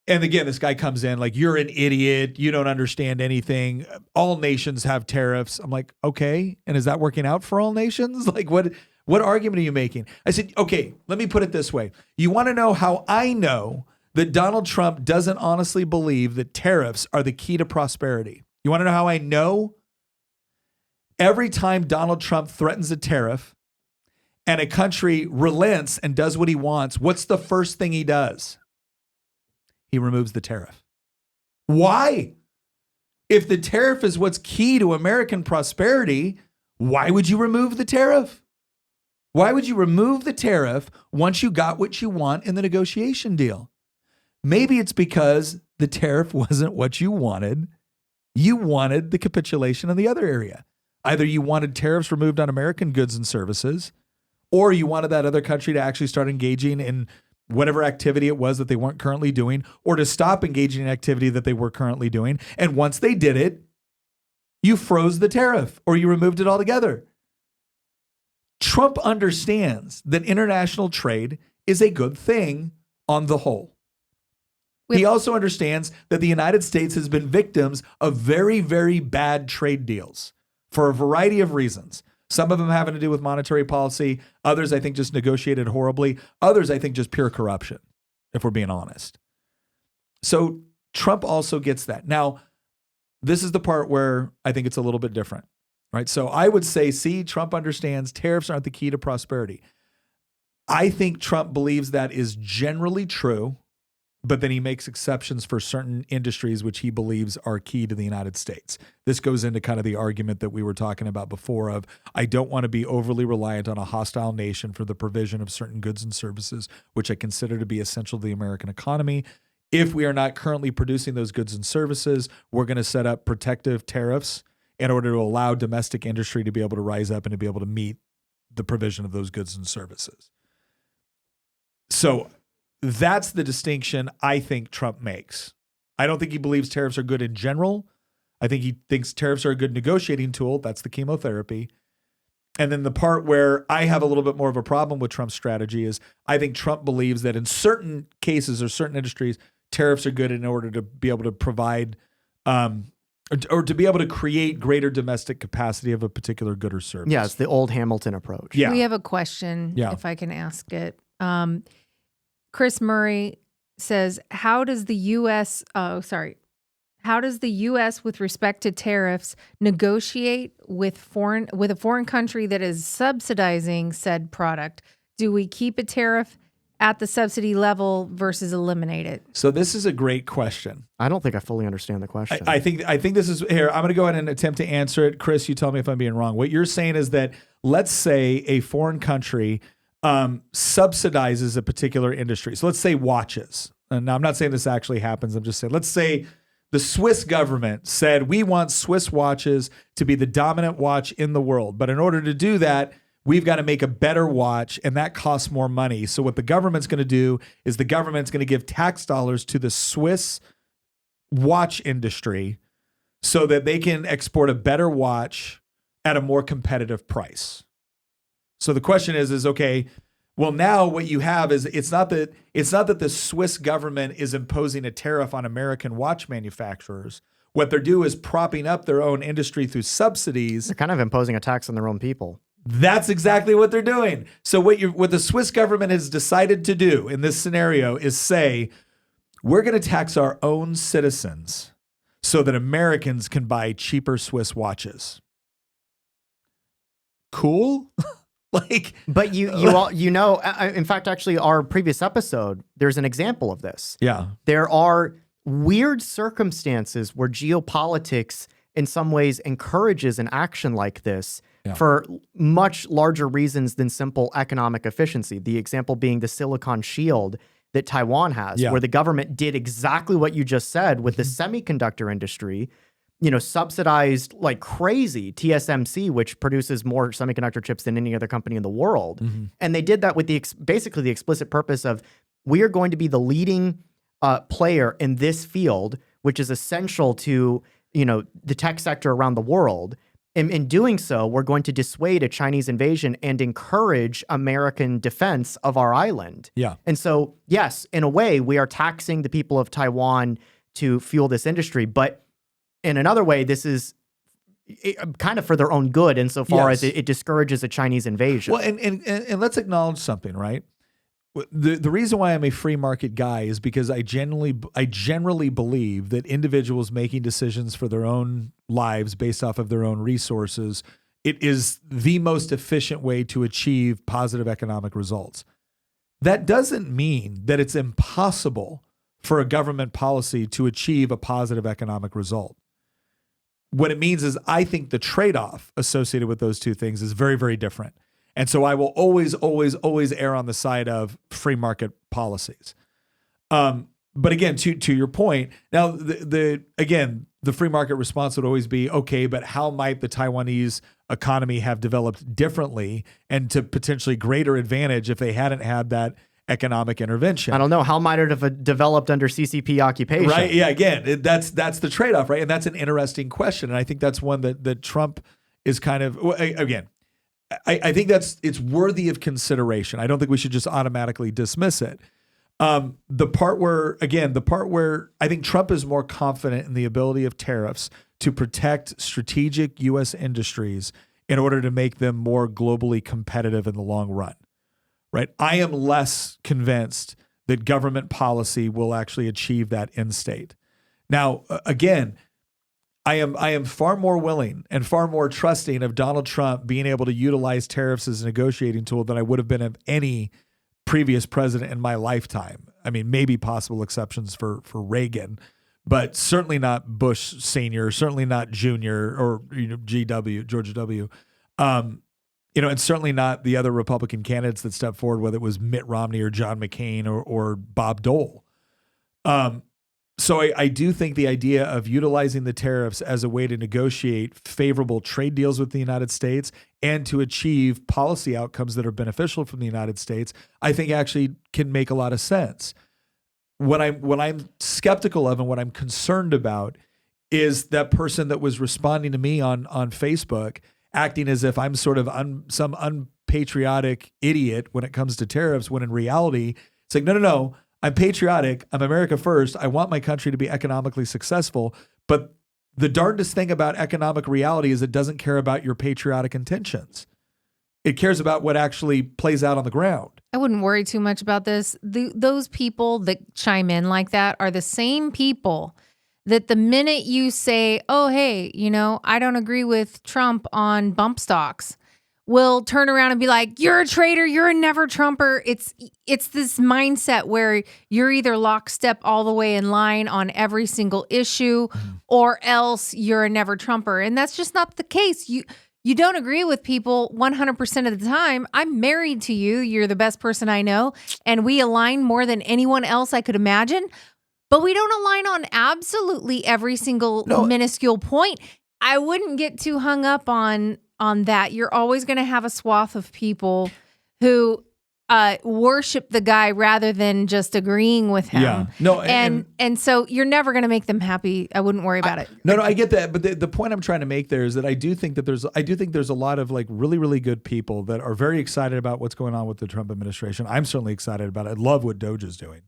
And again, this guy comes in like, you're an idiot. You don't understand anything. All nations have tariffs. I'm like, okay. And is that working out for all nations? Like, what argument are you making? I said, okay, let me put it this way. You want to know how I know that Donald Trump doesn't honestly believe that tariffs are the key to prosperity? You want to know how I know? Every time Donald Trump threatens a tariff and a country relents and does what he wants, what's the first thing he does? He removes the tariff. Why? If the tariff is what's key to American prosperity, why would you remove the tariff? Why would you remove the tariff once you got what you want in the negotiation deal? Maybe it's because the tariff wasn't what you wanted. You wanted the capitulation in the other area. Either you wanted tariffs removed on American goods and services, or you wanted that other country to actually start engaging in whatever activity it was that they weren't currently doing, or to stop engaging in activity that they were currently doing. And once they did it, you froze the tariff or you removed it altogether. Trump understands that international trade is a good thing on the whole. He also understands that the United States has been victims of very, very bad trade deals for a variety of reasons. Some of them having to do with monetary policy. Others, I think, just negotiated horribly. Others, I think, just pure corruption, if we're being honest. So Trump also gets that. Now, this is the part where I think it's a little bit different, right? So I would say, see, Trump understands tariffs aren't the key to prosperity. I think Trump believes that is generally true, but then he makes exceptions for certain industries which he believes are key to the United States. This goes into kind of the argument that we were talking about before of, I don't want to be overly reliant on a hostile nation for the provision of certain goods and services, which I consider to be essential to the American economy. If we are not currently producing those goods and services, we're going to set up protective tariffs in order to allow domestic industry to be able to rise up and to be able to meet the provision of those goods and services. So that's the distinction I think Trump makes. I don't think he believes tariffs are good in general. I think he thinks tariffs are a good negotiating tool. That's the chemotherapy. And then the part where I have a little bit more of a problem with Trump's strategy is I think Trump believes that in certain cases or certain industries, tariffs are good in order to be able to provide or to be able to create greater domestic capacity of a particular good or service. Yeah, it's the old Hamilton approach. Yeah. We have a question, if I can ask it. Chris Murray says, how does the U.S. with respect to tariffs negotiate with a foreign country that is subsidizing said product? Do we keep a tariff at the subsidy level versus eliminate it? So this is a great question. I don't think I fully understand the question. I think this is here. I'm going to go ahead and attempt to answer it. Chris, you tell me if I'm being wrong. What you're saying is that let's say a foreign country subsidizes a particular industry. So let's say watches. And now I'm not saying this actually happens. I'm just saying, let's say the Swiss government said, we want Swiss watches to be the dominant watch in the world. But in order to do that, we've got to make a better watch, and that costs more money. So what the government's going to do is the government's going to give tax dollars to the Swiss watch industry so that they can export a better watch at a more competitive price. So the question is okay, well, now what you have is it's not that the Swiss government is imposing a tariff on American watch manufacturers. What they're doing is propping up their own industry through subsidies. They're kind of imposing a tax on their own people. That's exactly what they're doing. So what the Swiss government has decided to do in this scenario is say, we're going to tax our own citizens so that Americans can buy cheaper Swiss watches. Cool? But you know, in fact, actually, our previous episode, there's an example of this. Yeah. There are weird circumstances where geopolitics in some ways encourages an action like this for much larger reasons than simple economic efficiency. The example being the Silicon Shield that Taiwan has, where the government did exactly what you just said with the semiconductor industry, subsidized like crazy TSMC, which produces more semiconductor chips than any other company in the world. Mm-hmm. And they did that with basically the explicit purpose of, we are going to be the leading player in this field, which is essential to, the tech sector around the world. In doing so, we're going to dissuade a Chinese invasion and encourage American defense of our island. Yeah. And so, yes, in a way, we are taxing the people of Taiwan to fuel this industry. But in another way, this is kind of for their own good insofar as it discourages a Chinese invasion. Well, and let's acknowledge something, right? The reason why I'm a free market guy is because I generally believe that individuals making decisions for their own lives based off of their own resources, it is the most efficient way to achieve positive economic results. That doesn't mean that it's impossible for a government policy to achieve a positive economic result. What it means is I think the trade-off associated with those two things is very, very different. And so I will always, always, always err on the side of free market policies. But again, to your point, now the free market response would always be, okay, but how might the Taiwanese economy have developed differently and to potentially greater advantage if they hadn't had that economic intervention? I don't know. How might it have developed under CCP occupation? Right. Yeah. Again, that's the trade-off, right? And that's an interesting question. And I think that's one that Trump is kind of, again, I think it's worthy of consideration. I don't think we should just automatically dismiss it. The part where I think Trump is more confident in the ability of tariffs to protect strategic U.S. industries in order to make them more globally competitive in the long run, right? I am less convinced that government policy will actually achieve that end state. Now, again, I am far more willing and far more trusting of Donald Trump being able to utilize tariffs as a negotiating tool than I would have been of any previous president in my lifetime. I mean, maybe possible exceptions for Reagan, but certainly not Bush Senior, certainly not Junior or George W. And certainly not the other Republican candidates that stepped forward, whether it was Mitt Romney or John McCain or Bob Dole. So I do think the idea of utilizing the tariffs as a way to negotiate favorable trade deals with the United States and to achieve policy outcomes that are beneficial from the United States, I think actually can make a lot of sense. What I'm skeptical of and what I'm concerned about is that person that was responding to me on Facebook acting as if I'm sort of some unpatriotic idiot when it comes to tariffs, when in reality, it's like, no. I'm patriotic. I'm America first. I want my country to be economically successful. But the darndest thing about economic reality is it doesn't care about your patriotic intentions. It cares about what actually plays out on the ground. I wouldn't worry too much about this. Those people that chime in like that are the same people that the minute you say, oh, hey, I don't agree with Trump on bump stocks, will turn around and be like, you're a traitor, you're a never Trumper. It's this mindset where you're either lockstep all the way in line on every single issue or else you're a never Trumper. And that's just not the case. You don't agree with people 100% of the time. I'm married to you. You're the best person I know. And we align more than anyone else I could imagine. But we don't align on absolutely every single minuscule point. I wouldn't get too hung up on that. You're always going to have a swath of people who worship the guy rather than just agreeing with him. Yeah. No, and so you're never going to make them happy. I wouldn't worry about it. No, I get that. But the point I'm trying to make there is that I do think there's a lot of like really, really good people that are very excited about what's going on with the Trump administration. I'm certainly excited about it. I love what DOGE is doing,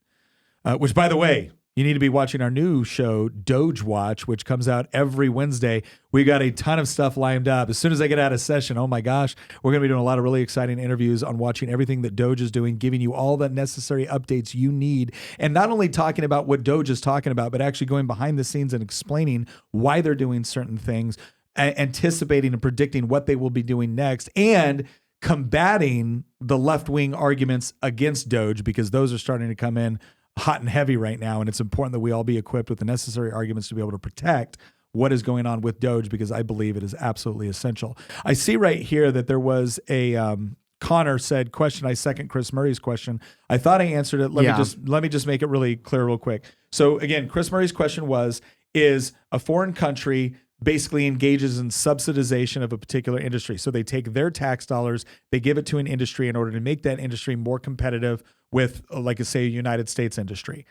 which, by the way, you need to be watching our new show, DOGE Watch, which comes out every Wednesday. We got a ton of stuff lined up. As soon as I get out of session, oh my gosh, we're going to be doing a lot of really exciting interviews on watching everything that DOGE is doing, giving you all the necessary updates you need, and not only talking about what DOGE is talking about, but actually going behind the scenes and explaining why they're doing certain things, anticipating and predicting what they will be doing next, and combating the left-wing arguments against DOGE, because those are starting to come in hot and heavy right now, and it's important that we all be equipped with the necessary arguments to be able to protect what is going on with DOGE, because I believe it is absolutely essential. I see right here that there was a Connor said question. I second Chris Murray's question. I thought I answered it. Let me just make it really clear real quick. So again, Chris Murray's question was, is a foreign country basically engages in subsidization of a particular industry. So they take their tax dollars, they give it to an industry in order to make that industry more competitive with, like, say, a United States industry.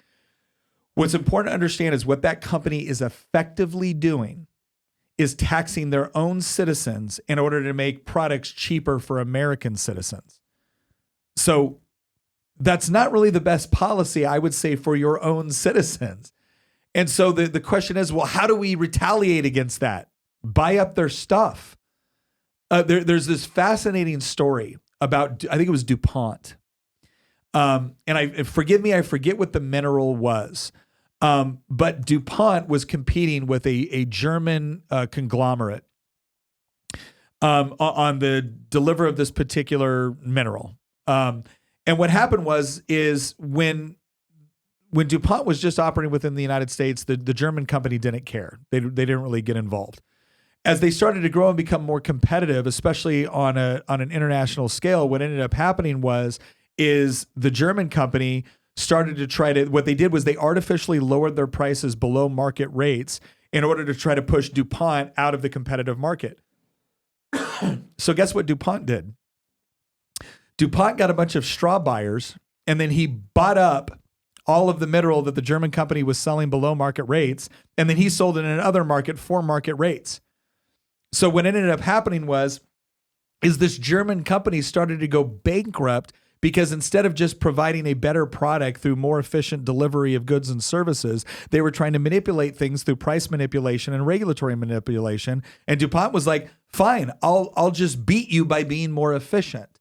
What's important to understand is what that company is effectively doing is taxing their own citizens in order to make products cheaper for American citizens. So that's not really the best policy, I would say, for your own citizens. And so the question is, well, how do we retaliate against that? Buy up their stuff. There's this fascinating story about, I think it was DuPont. And forgive me, I forget what the mineral was. But DuPont was competing with a German conglomerate on the delivery of this particular mineral. And what happened is when DuPont was just operating within the United States, the German company didn't care. They didn't really get involved. As they started to grow and become more competitive, especially on an international scale, what ended up happening is the German company started to what they did was they artificially lowered their prices below market rates in order to try to push DuPont out of the competitive market. So guess what DuPont did? DuPont got a bunch of straw buyers, and then he bought up all of the mineral that the German company was selling below market rates, and then he sold it in another market for market rates. So what ended up happening is this German company started to go bankrupt because instead of just providing a better product through more efficient delivery of goods and services, they were trying to manipulate things through price manipulation and regulatory manipulation. And DuPont was like, fine, I'll just beat you by being more efficient.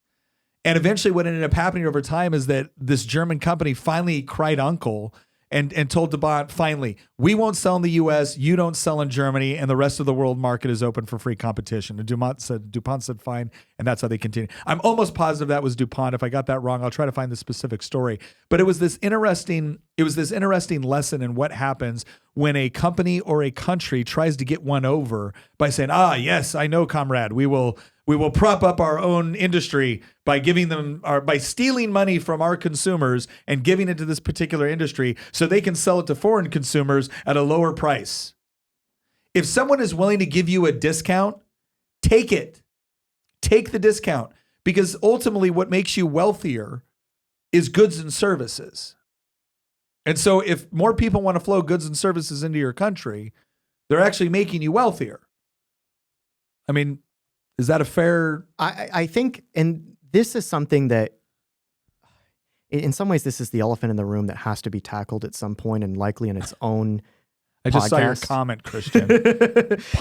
And eventually what ended up happening over time is that this German company finally cried uncle and told DuPont, finally, we won't sell in the U.S., you don't sell in Germany, and the rest of the world market is open for free competition. And DuPont said fine, and that's how they continue. I'm almost positive that was DuPont. If I got that wrong, I'll try to find the specific story. But it was this interesting lesson in what happens when a company or a country tries to get one over by saying, yes, I know, comrade, we will prop up our own industry by by stealing money from our consumers and giving it to this particular industry so they can sell it to foreign consumers at a lower price. If someone is willing to give you a discount, take it. Take the discount, because ultimately what makes you wealthier is goods and services. And so if more people want to flow goods and services into your country, they're actually making you wealthier. I mean, is that a fair? I think, and this is something that, in some ways, this is the elephant in the room that has to be tackled at some point, and likely in its own. I just saw your podcast. comment, Christian.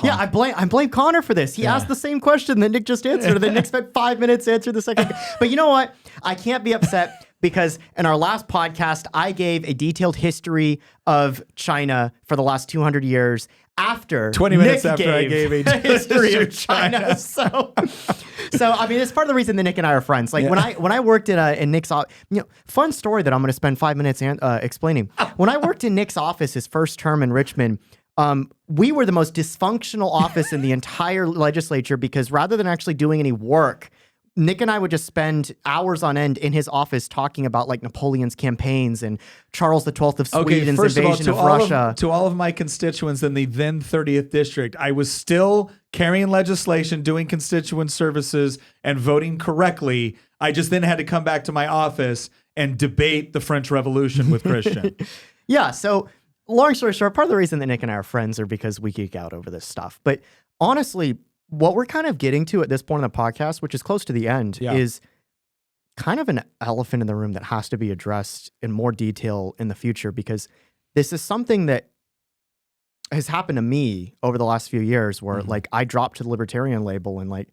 Yeah, I blame Connor for this. He asked the same question that Nick just answered, and then Nick spent 5 minutes to answer the second. But you know what? I can't be upset because in our last podcast, I gave a detailed history of China for the last 200 years. After 20 minutes Nick after I gave a history of China. So I mean, it's part of the reason that Nick and I are friends. Like when I worked in Nick's office, fun story that I'm going to spend 5 minutes explaining. When I worked in Nick's office, his first term in Richmond, we were the most dysfunctional office in the entire legislature because rather than actually doing any work, Nick and I would just spend hours on end in his office talking about like Napoleon's campaigns and Charles XII of Sweden's invasion of Russia. To all of my constituents in the then 30th district, I was still carrying legislation, doing constituent services, and voting correctly. I just then had to come back to my office and debate the French Revolution with Christian. Yeah. So long story short, part of the reason that Nick and I are friends are because we geek out over this stuff. But honestly, what we're kind of getting to at this point in the podcast, which is close to the end, is kind of an elephant in the room that has to be addressed in more detail in the future, because this is something that has happened to me over the last few years where like I dropped the libertarian label and like,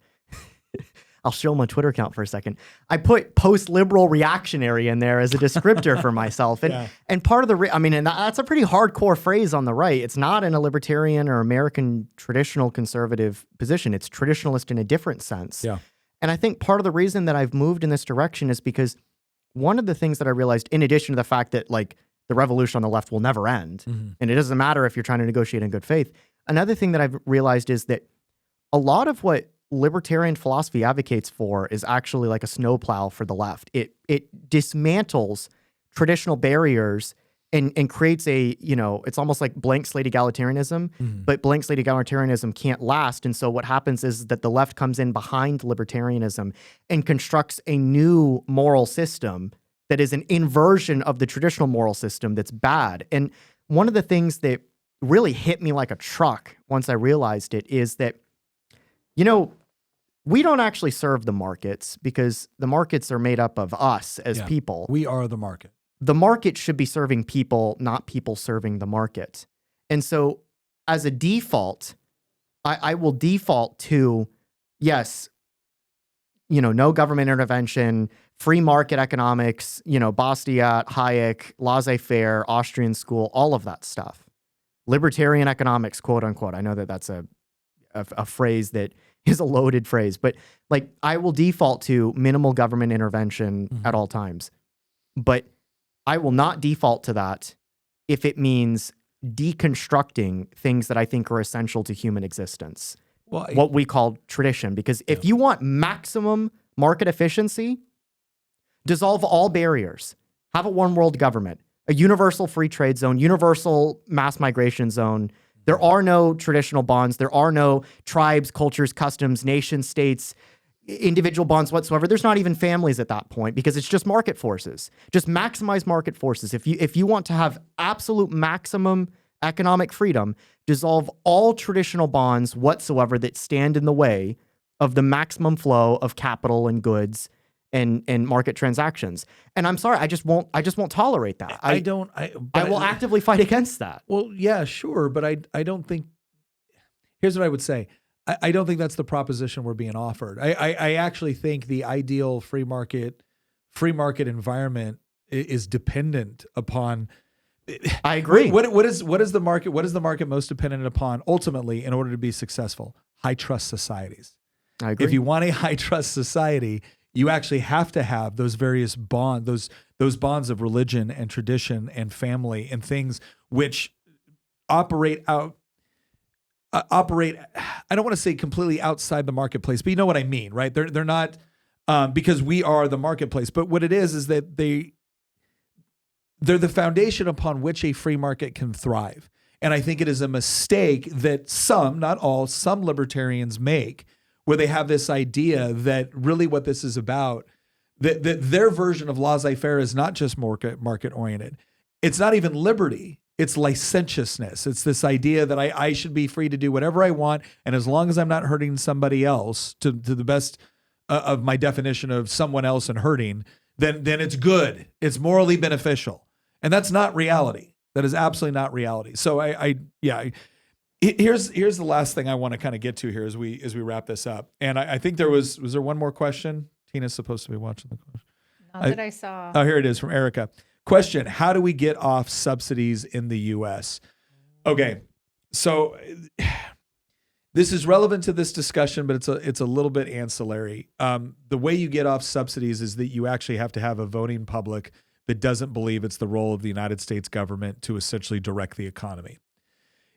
I'll show my Twitter account for a second. I put post-liberal reactionary in there as a descriptor for myself. And part of and that's a pretty hardcore phrase on the right. It's not in a libertarian or American traditional conservative position. It's traditionalist in a different sense. Yeah. And I think part of the reason that I've moved in this direction is because one of the things that I realized, in addition to the fact that like the revolution on the left will never end, and it doesn't matter if you're trying to negotiate in good faith. Another thing that I've realized is that a lot of what libertarian philosophy advocates for is actually like a snowplow for the left. It dismantles traditional barriers and creates it's almost like blank slate egalitarianism, but blank slate egalitarianism can't last. And so what happens is that the left comes in behind libertarianism and constructs a new moral system that is an inversion of the traditional moral system that's bad. And one of the things that really hit me like a truck once I realized it is that, we don't actually serve the markets because the markets are made up of us as people. We are the market. The market should be serving people, not people serving the market. And so as a default, I will default to, yes, no government intervention, free market economics, Bastiat, Hayek, laissez-faire, Austrian school, all of that stuff. Libertarian economics, quote unquote. I know that that's a phrase that is a loaded phrase, but like I will default to minimal government intervention at all times. But I will not default to that if it means deconstructing things that I think are essential to human existence. Well, what we call tradition. Because if you want maximum market efficiency, dissolve all barriers, have a one world government, a universal free trade zone, universal mass migration zone. There are no traditional bonds. There are no tribes, cultures, customs, nation states, individual bonds whatsoever. There's not even families at that point because it's just market forces. Just maximize market forces. If you want to have absolute maximum economic freedom, dissolve all traditional bonds whatsoever that stand in the way of the maximum flow of capital and goods and market transactions. And I'm sorry, I just won't tolerate that. I will actively fight against that. Well, yeah, sure, but I don't think. Here's what I would say. I don't think that's the proposition we're being offered. I actually think the ideal free market environment is dependent upon I agree. What is the market? What is the market most dependent upon ultimately in order to be successful? High trust societies. I agree. If you want a high trust society, you actually have to have those various bonds, those bonds of religion and tradition and family and things which operate. I don't want to say completely outside the marketplace, but you know what I mean, right? They're not because we are the marketplace, but what it is that they're the foundation upon which a free market can thrive. And I think it is a mistake that some, not all, some libertarians make, where they have this idea that really what this is about, that their version of laissez-faire is not just market-oriented. It's not even liberty. It's licentiousness. It's this idea that I should be free to do whatever I want, and as long as I'm not hurting somebody else to the best of my definition of someone else and hurting, then it's good. It's morally beneficial. And that's not reality. That is absolutely not reality. So here's the last thing I want to kind of get to here as we wrap this up. And I think was there one more question? Tina's supposed to be watching the question. Not that I saw. Oh, here it is from Erica. Question: how do we get off subsidies in the U.S.? Okay, so this is relevant to this discussion, but it's a little bit ancillary. The way you get off subsidies is that you actually have to have a voting public that doesn't believe it's the role of the United States government to essentially direct the economy.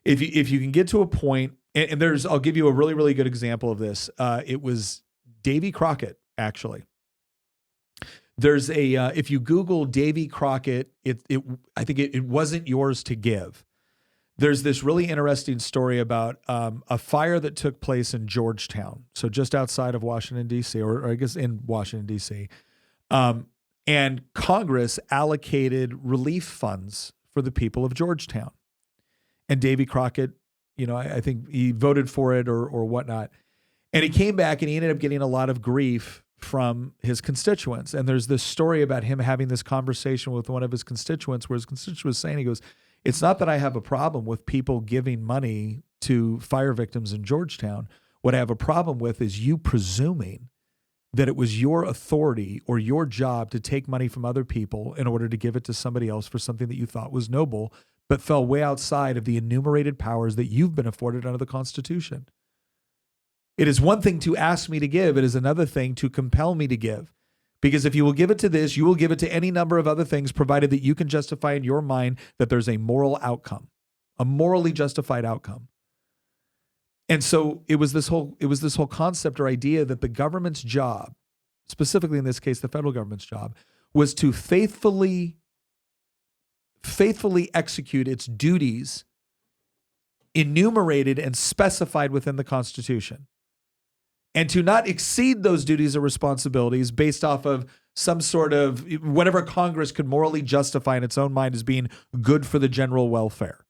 If you can get to a point, and I'll give you a really, really good example of this. It was Davy Crockett, actually. There's if you Google Davy Crockett, I think it wasn't yours to give. There's this really interesting story about a fire that took place in Georgetown, so just outside of Washington, D.C., or I guess in Washington, D.C., and Congress allocated relief funds for the people of Georgetown. And Davy Crockett, I think he voted for it or whatnot. And he came back and he ended up getting a lot of grief from his constituents. And there's this story about him having this conversation with one of his constituents where his constituent was saying, he goes, it's not that I have a problem with people giving money to fire victims in Georgetown. What I have a problem with is you presuming that it was your authority or your job to take money from other people in order to give it to somebody else for something that you thought was noble, but fell way outside of the enumerated powers that you've been afforded under the Constitution. It is one thing to ask me to give. It is another thing to compel me to give. Because if you will give it to this, you will give it to any number of other things, provided that you can justify in your mind that there's a moral outcome, a morally justified outcome. And so it was this whole concept or idea that the government's job, specifically in this case, the federal government's job, was to faithfully execute its duties enumerated and specified within the Constitution, and to not exceed those duties or responsibilities based off of some sort of whatever Congress could morally justify in its own mind as being good for the general welfare.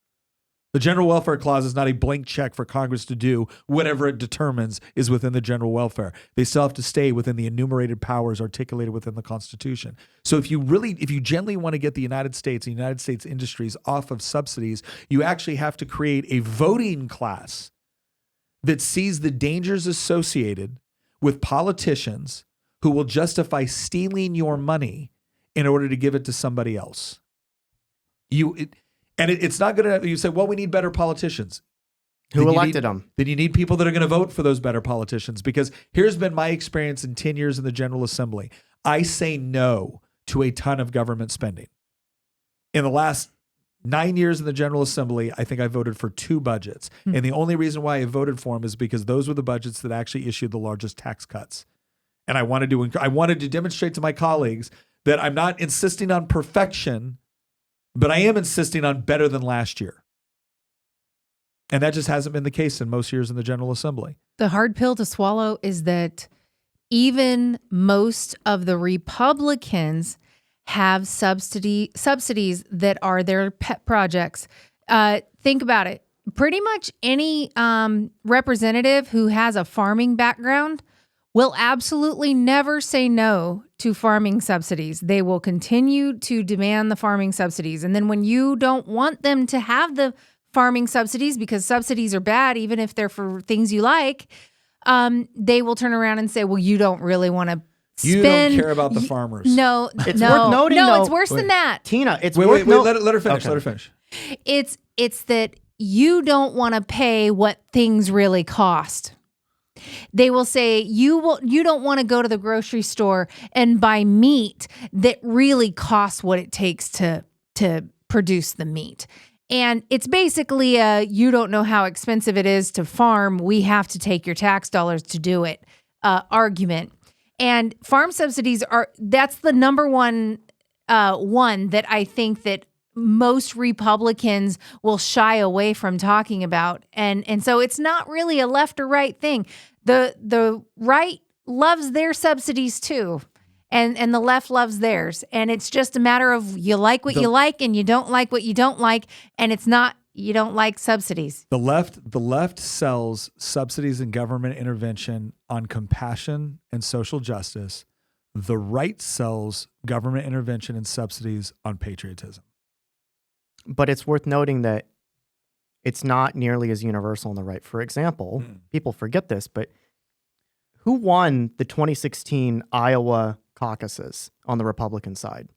The general welfare clause is not a blank check for Congress to do whatever it determines is within the general welfare. They still have to stay within the enumerated powers articulated within the Constitution. So if you genuinely want to get the United States and United States industries off of subsidies, you actually have to create a voting class that sees the dangers associated with politicians who will justify stealing your money in order to give it to somebody else. It's not going to, you say, well, we need better politicians. Who elected them? Then you need people that are going to vote for those better politicians, because here's been my experience in 10 years in the General Assembly. I say no to a ton of government spending. In the last 9 years in the General Assembly, I think I voted for 2 budgets. And the only reason why I voted for them is because those were the budgets that actually issued the largest tax cuts. And I wanted to demonstrate to my colleagues that I'm not insisting on perfection, but I am insisting on better than last year. And that just hasn't been the case in most years in the General Assembly. The hard pill to swallow is that even most of the Republicans have subsidies that are their pet projects. Think about it. Pretty much any representative who has a farming background will absolutely never say no to farming subsidies. They will continue to demand the farming subsidies. And then when you don't want them to have the farming subsidies because subsidies are bad, even if they're for things you like, they will turn around and say, well, you don't really want to You don't care about the farmers. No, It's no, worth noting, no, though- it's worse than that. Tina, it's Wait, worth let her finish. Okay. Let her finish. It's that you don't want to pay what things really cost. They will say you don't want to go to the grocery store and buy meat that really costs what it takes to produce the meat. And it's basically you don't know how expensive it is to farm. We have to take your tax dollars to do it argument. And farm subsidies that's the number one that I think that most Republicans will shy away from talking about. And so it's not really a left or right thing. The right loves their subsidies too. And the left loves theirs. And it's just a matter of you like what you like and you don't like what you don't like. And it's not you don't like subsidies. The left sells subsidies and government intervention on compassion and social justice. The right sells government intervention and subsidies on patriotism. But it's worth noting that it's not nearly as universal on the right. For example, people forget this, but who won the 2016 Iowa caucuses on the Republican side?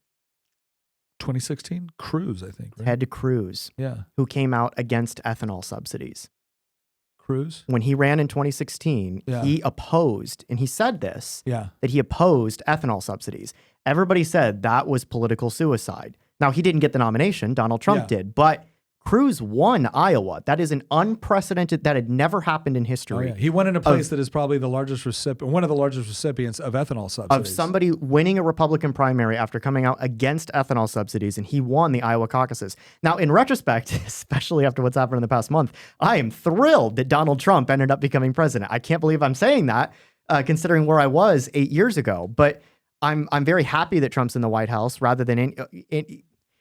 2016? Cruz, I think. Right? Ted Cruz, Yeah. who came out against ethanol subsidies. Cruz? When he ran in 2016, Yeah. he opposed, and he said this, Yeah. that he opposed ethanol subsidies. Everybody said that was political suicide. Now, he didn't get the nomination. Donald Trump did. But Cruz won Iowa. That is an unprecedented, that had never happened in history. Oh, yeah. He won in a place that is probably the largest recipient, one of the largest recipients of ethanol subsidies. Of somebody winning a Republican primary after coming out against ethanol subsidies, and he won the Iowa caucuses. Now, in retrospect, especially after what's happened in the past month, I am thrilled that Donald Trump ended up becoming president. I can't believe I'm saying that, considering where I was 8 years ago. But I'm very happy that Trump's in the White House rather than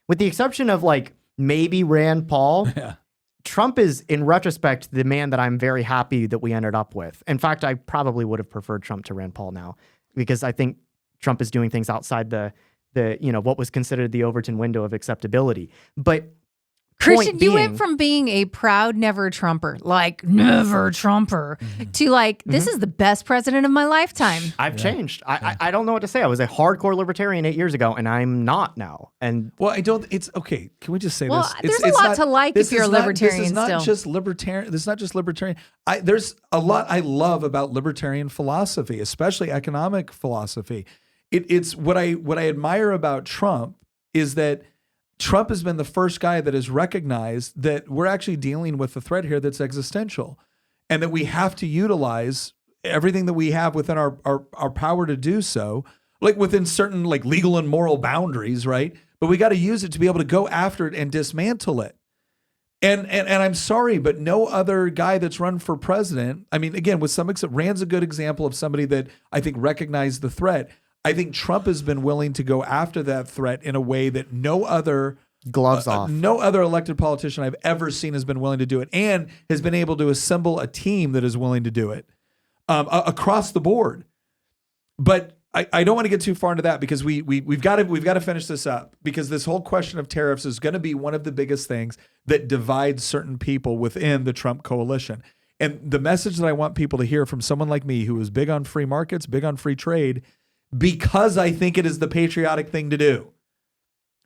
with the exception of like maybe Rand Paul. Yeah. Trump is, in retrospect, the man that I'm very happy that we ended up with. In fact, I probably would have preferred Trump to Rand Paul now, because I think Trump is doing things outside the what was considered the Overton window of acceptability. But Christian, you went from being a proud never Trumper, like never Trumper, to like, this is the best president of my lifetime. I've changed. I don't know what to say. I was a hardcore libertarian 8 years ago, and I'm not now. And well, it's okay. Can we just say well, this? There's a lot to like if you're a libertarian. This is not still. just libertarian. This is not just libertarian. There's a lot I love about libertarian philosophy, especially economic philosophy. It's what I admire about Trump is that Trump has been the first guy that has recognized that we're actually dealing with a threat here that's existential, and that we have to utilize everything that we have within our power to do so, like within certain like legal and moral boundaries, right? But we got to use it to be able to go after it and dismantle it. And I'm sorry, but no other guy that's run for president, I mean, again, with some extent, Rand's a good example of somebody that I think recognized the threat. I think Trump has been willing to go after that threat in a way that no other gloves off. No other elected politician I've ever seen has been willing to do it, and has been able to assemble a team that is willing to do it across the board. But I don't want to get too far into that, because we've got to finish this up, because this whole question of tariffs is going to be one of the biggest things that divides certain people within the Trump coalition. And the message that I want people to hear from someone like me, who is big on free markets, big on free trade, because I think it is the patriotic thing to do,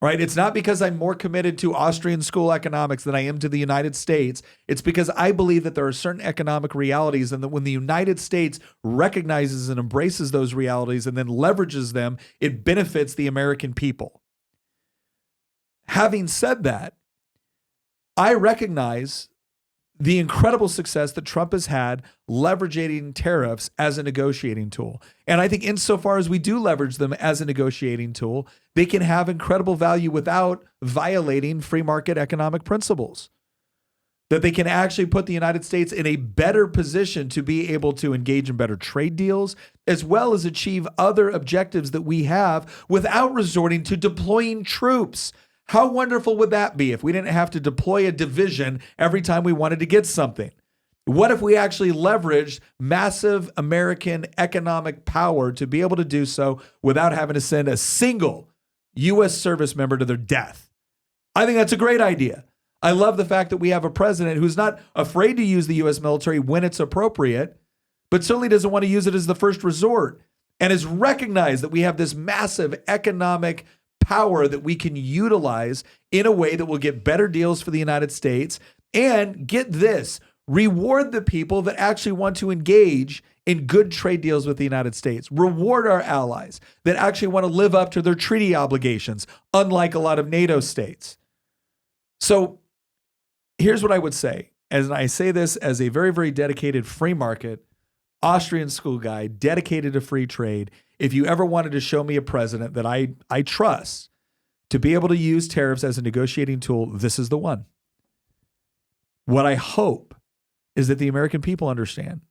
right? It's not because I'm more committed to Austrian school economics than I am to the United States. It's because I believe that there are certain economic realities, and that when the United States recognizes and embraces those realities and then leverages them, it benefits the American people. Having said that, I recognize the incredible success that Trump has had leveraging tariffs as a negotiating tool. And I think insofar as we do leverage them as a negotiating tool, they can have incredible value without violating free market economic principles. That they can actually put the United States in a better position to be able to engage in better trade deals, as well as achieve other objectives that we have without resorting to deploying troops. How wonderful would that be if we didn't have to deploy a division every time we wanted to get something? What if we actually leveraged massive American economic power to be able to do so without having to send a single U.S. service member to their death? I think that's a great idea. I love the fact that we have a president who's not afraid to use the U.S. military when it's appropriate, but certainly doesn't want to use it as the first resort. and has recognized that we have this massive economic power that we can utilize in a way that will get better deals for the United States and get this, reward the people that actually want to engage in good trade deals with the United States, reward our allies that actually want to live up to their treaty obligations, unlike a lot of NATO states. So here's what I would say, as I say this as a very, very dedicated free market Austrian school guy dedicated to free trade. If you ever wanted to show me a president that I trust to be able to use tariffs as a negotiating tool, this is the one. What I hope is that the American people understand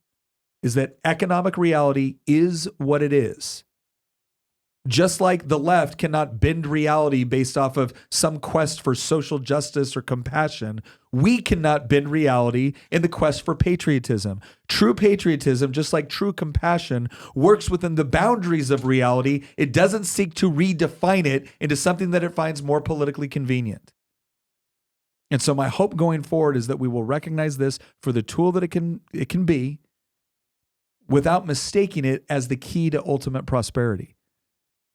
is that economic reality is what it is. Just like the left cannot bend reality based off of some quest for social justice or compassion, we cannot bend reality in the quest for patriotism. True patriotism, just like true compassion, works within the boundaries of reality. It doesn't seek to redefine it into something that it finds more politically convenient. And so my hope going forward is that we will recognize this for the tool that it can be without mistaking it as the key to ultimate prosperity.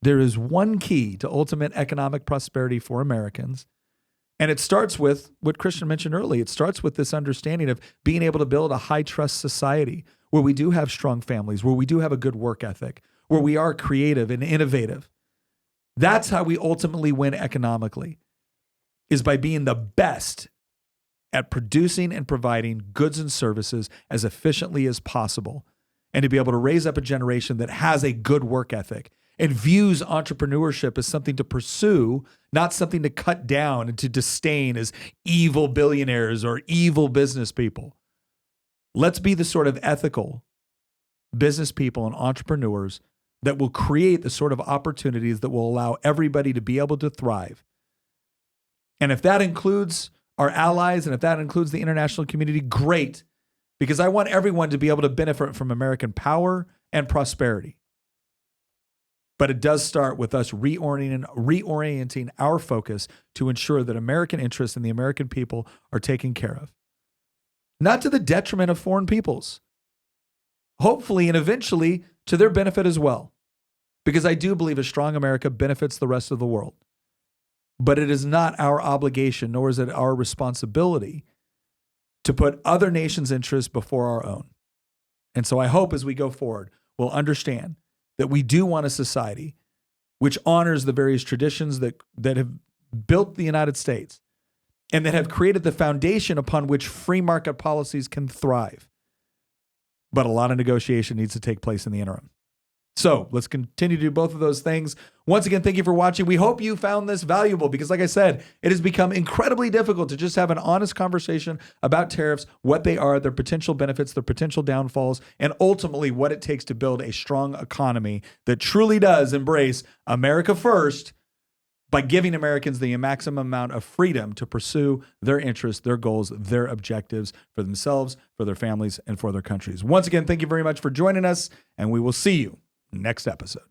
There is one key to ultimate economic prosperity for Americans, and it starts with what Christian mentioned earlier. It starts with this understanding of being able to build a high-trust society where we do have strong families, where we do have a good work ethic, where we are creative and innovative. That's how we ultimately win economically, is by being the best at producing and providing goods and services as efficiently as possible, and to be able to raise up a generation that has a good work ethic and views entrepreneurship as something to pursue, not something to cut down and to disdain as evil billionaires or evil business people. Let's be the sort of ethical business people and entrepreneurs that will create the sort of opportunities that will allow everybody to be able to thrive. And if that includes our allies and if that includes the international community, great, because I want everyone to be able to benefit from American power and prosperity. But it does start with us reorienting our focus to ensure that American interests and the American people are taken care of. Not to the detriment of foreign peoples. Hopefully and eventually to their benefit as well. Because I do believe a strong America benefits the rest of the world. But it is not our obligation, nor is it our responsibility to put other nations' interests before our own. And so I hope as we go forward, we'll understand that we do want a society which honors the various traditions that have built the United States and that have created the foundation upon which free market policies can thrive. But a lot of negotiation needs to take place in the interim. So let's continue to do both of those things. Once again, thank you for watching. We hope you found this valuable because, like I said, it has become incredibly difficult to just have an honest conversation about tariffs, what they are, their potential benefits, their potential downfalls, and ultimately what it takes to build a strong economy that truly does embrace America first by giving Americans the maximum amount of freedom to pursue their interests, their goals, their objectives for themselves, for their families, and for their countries. Once again, thank you very much for joining us, and we will see you next episode.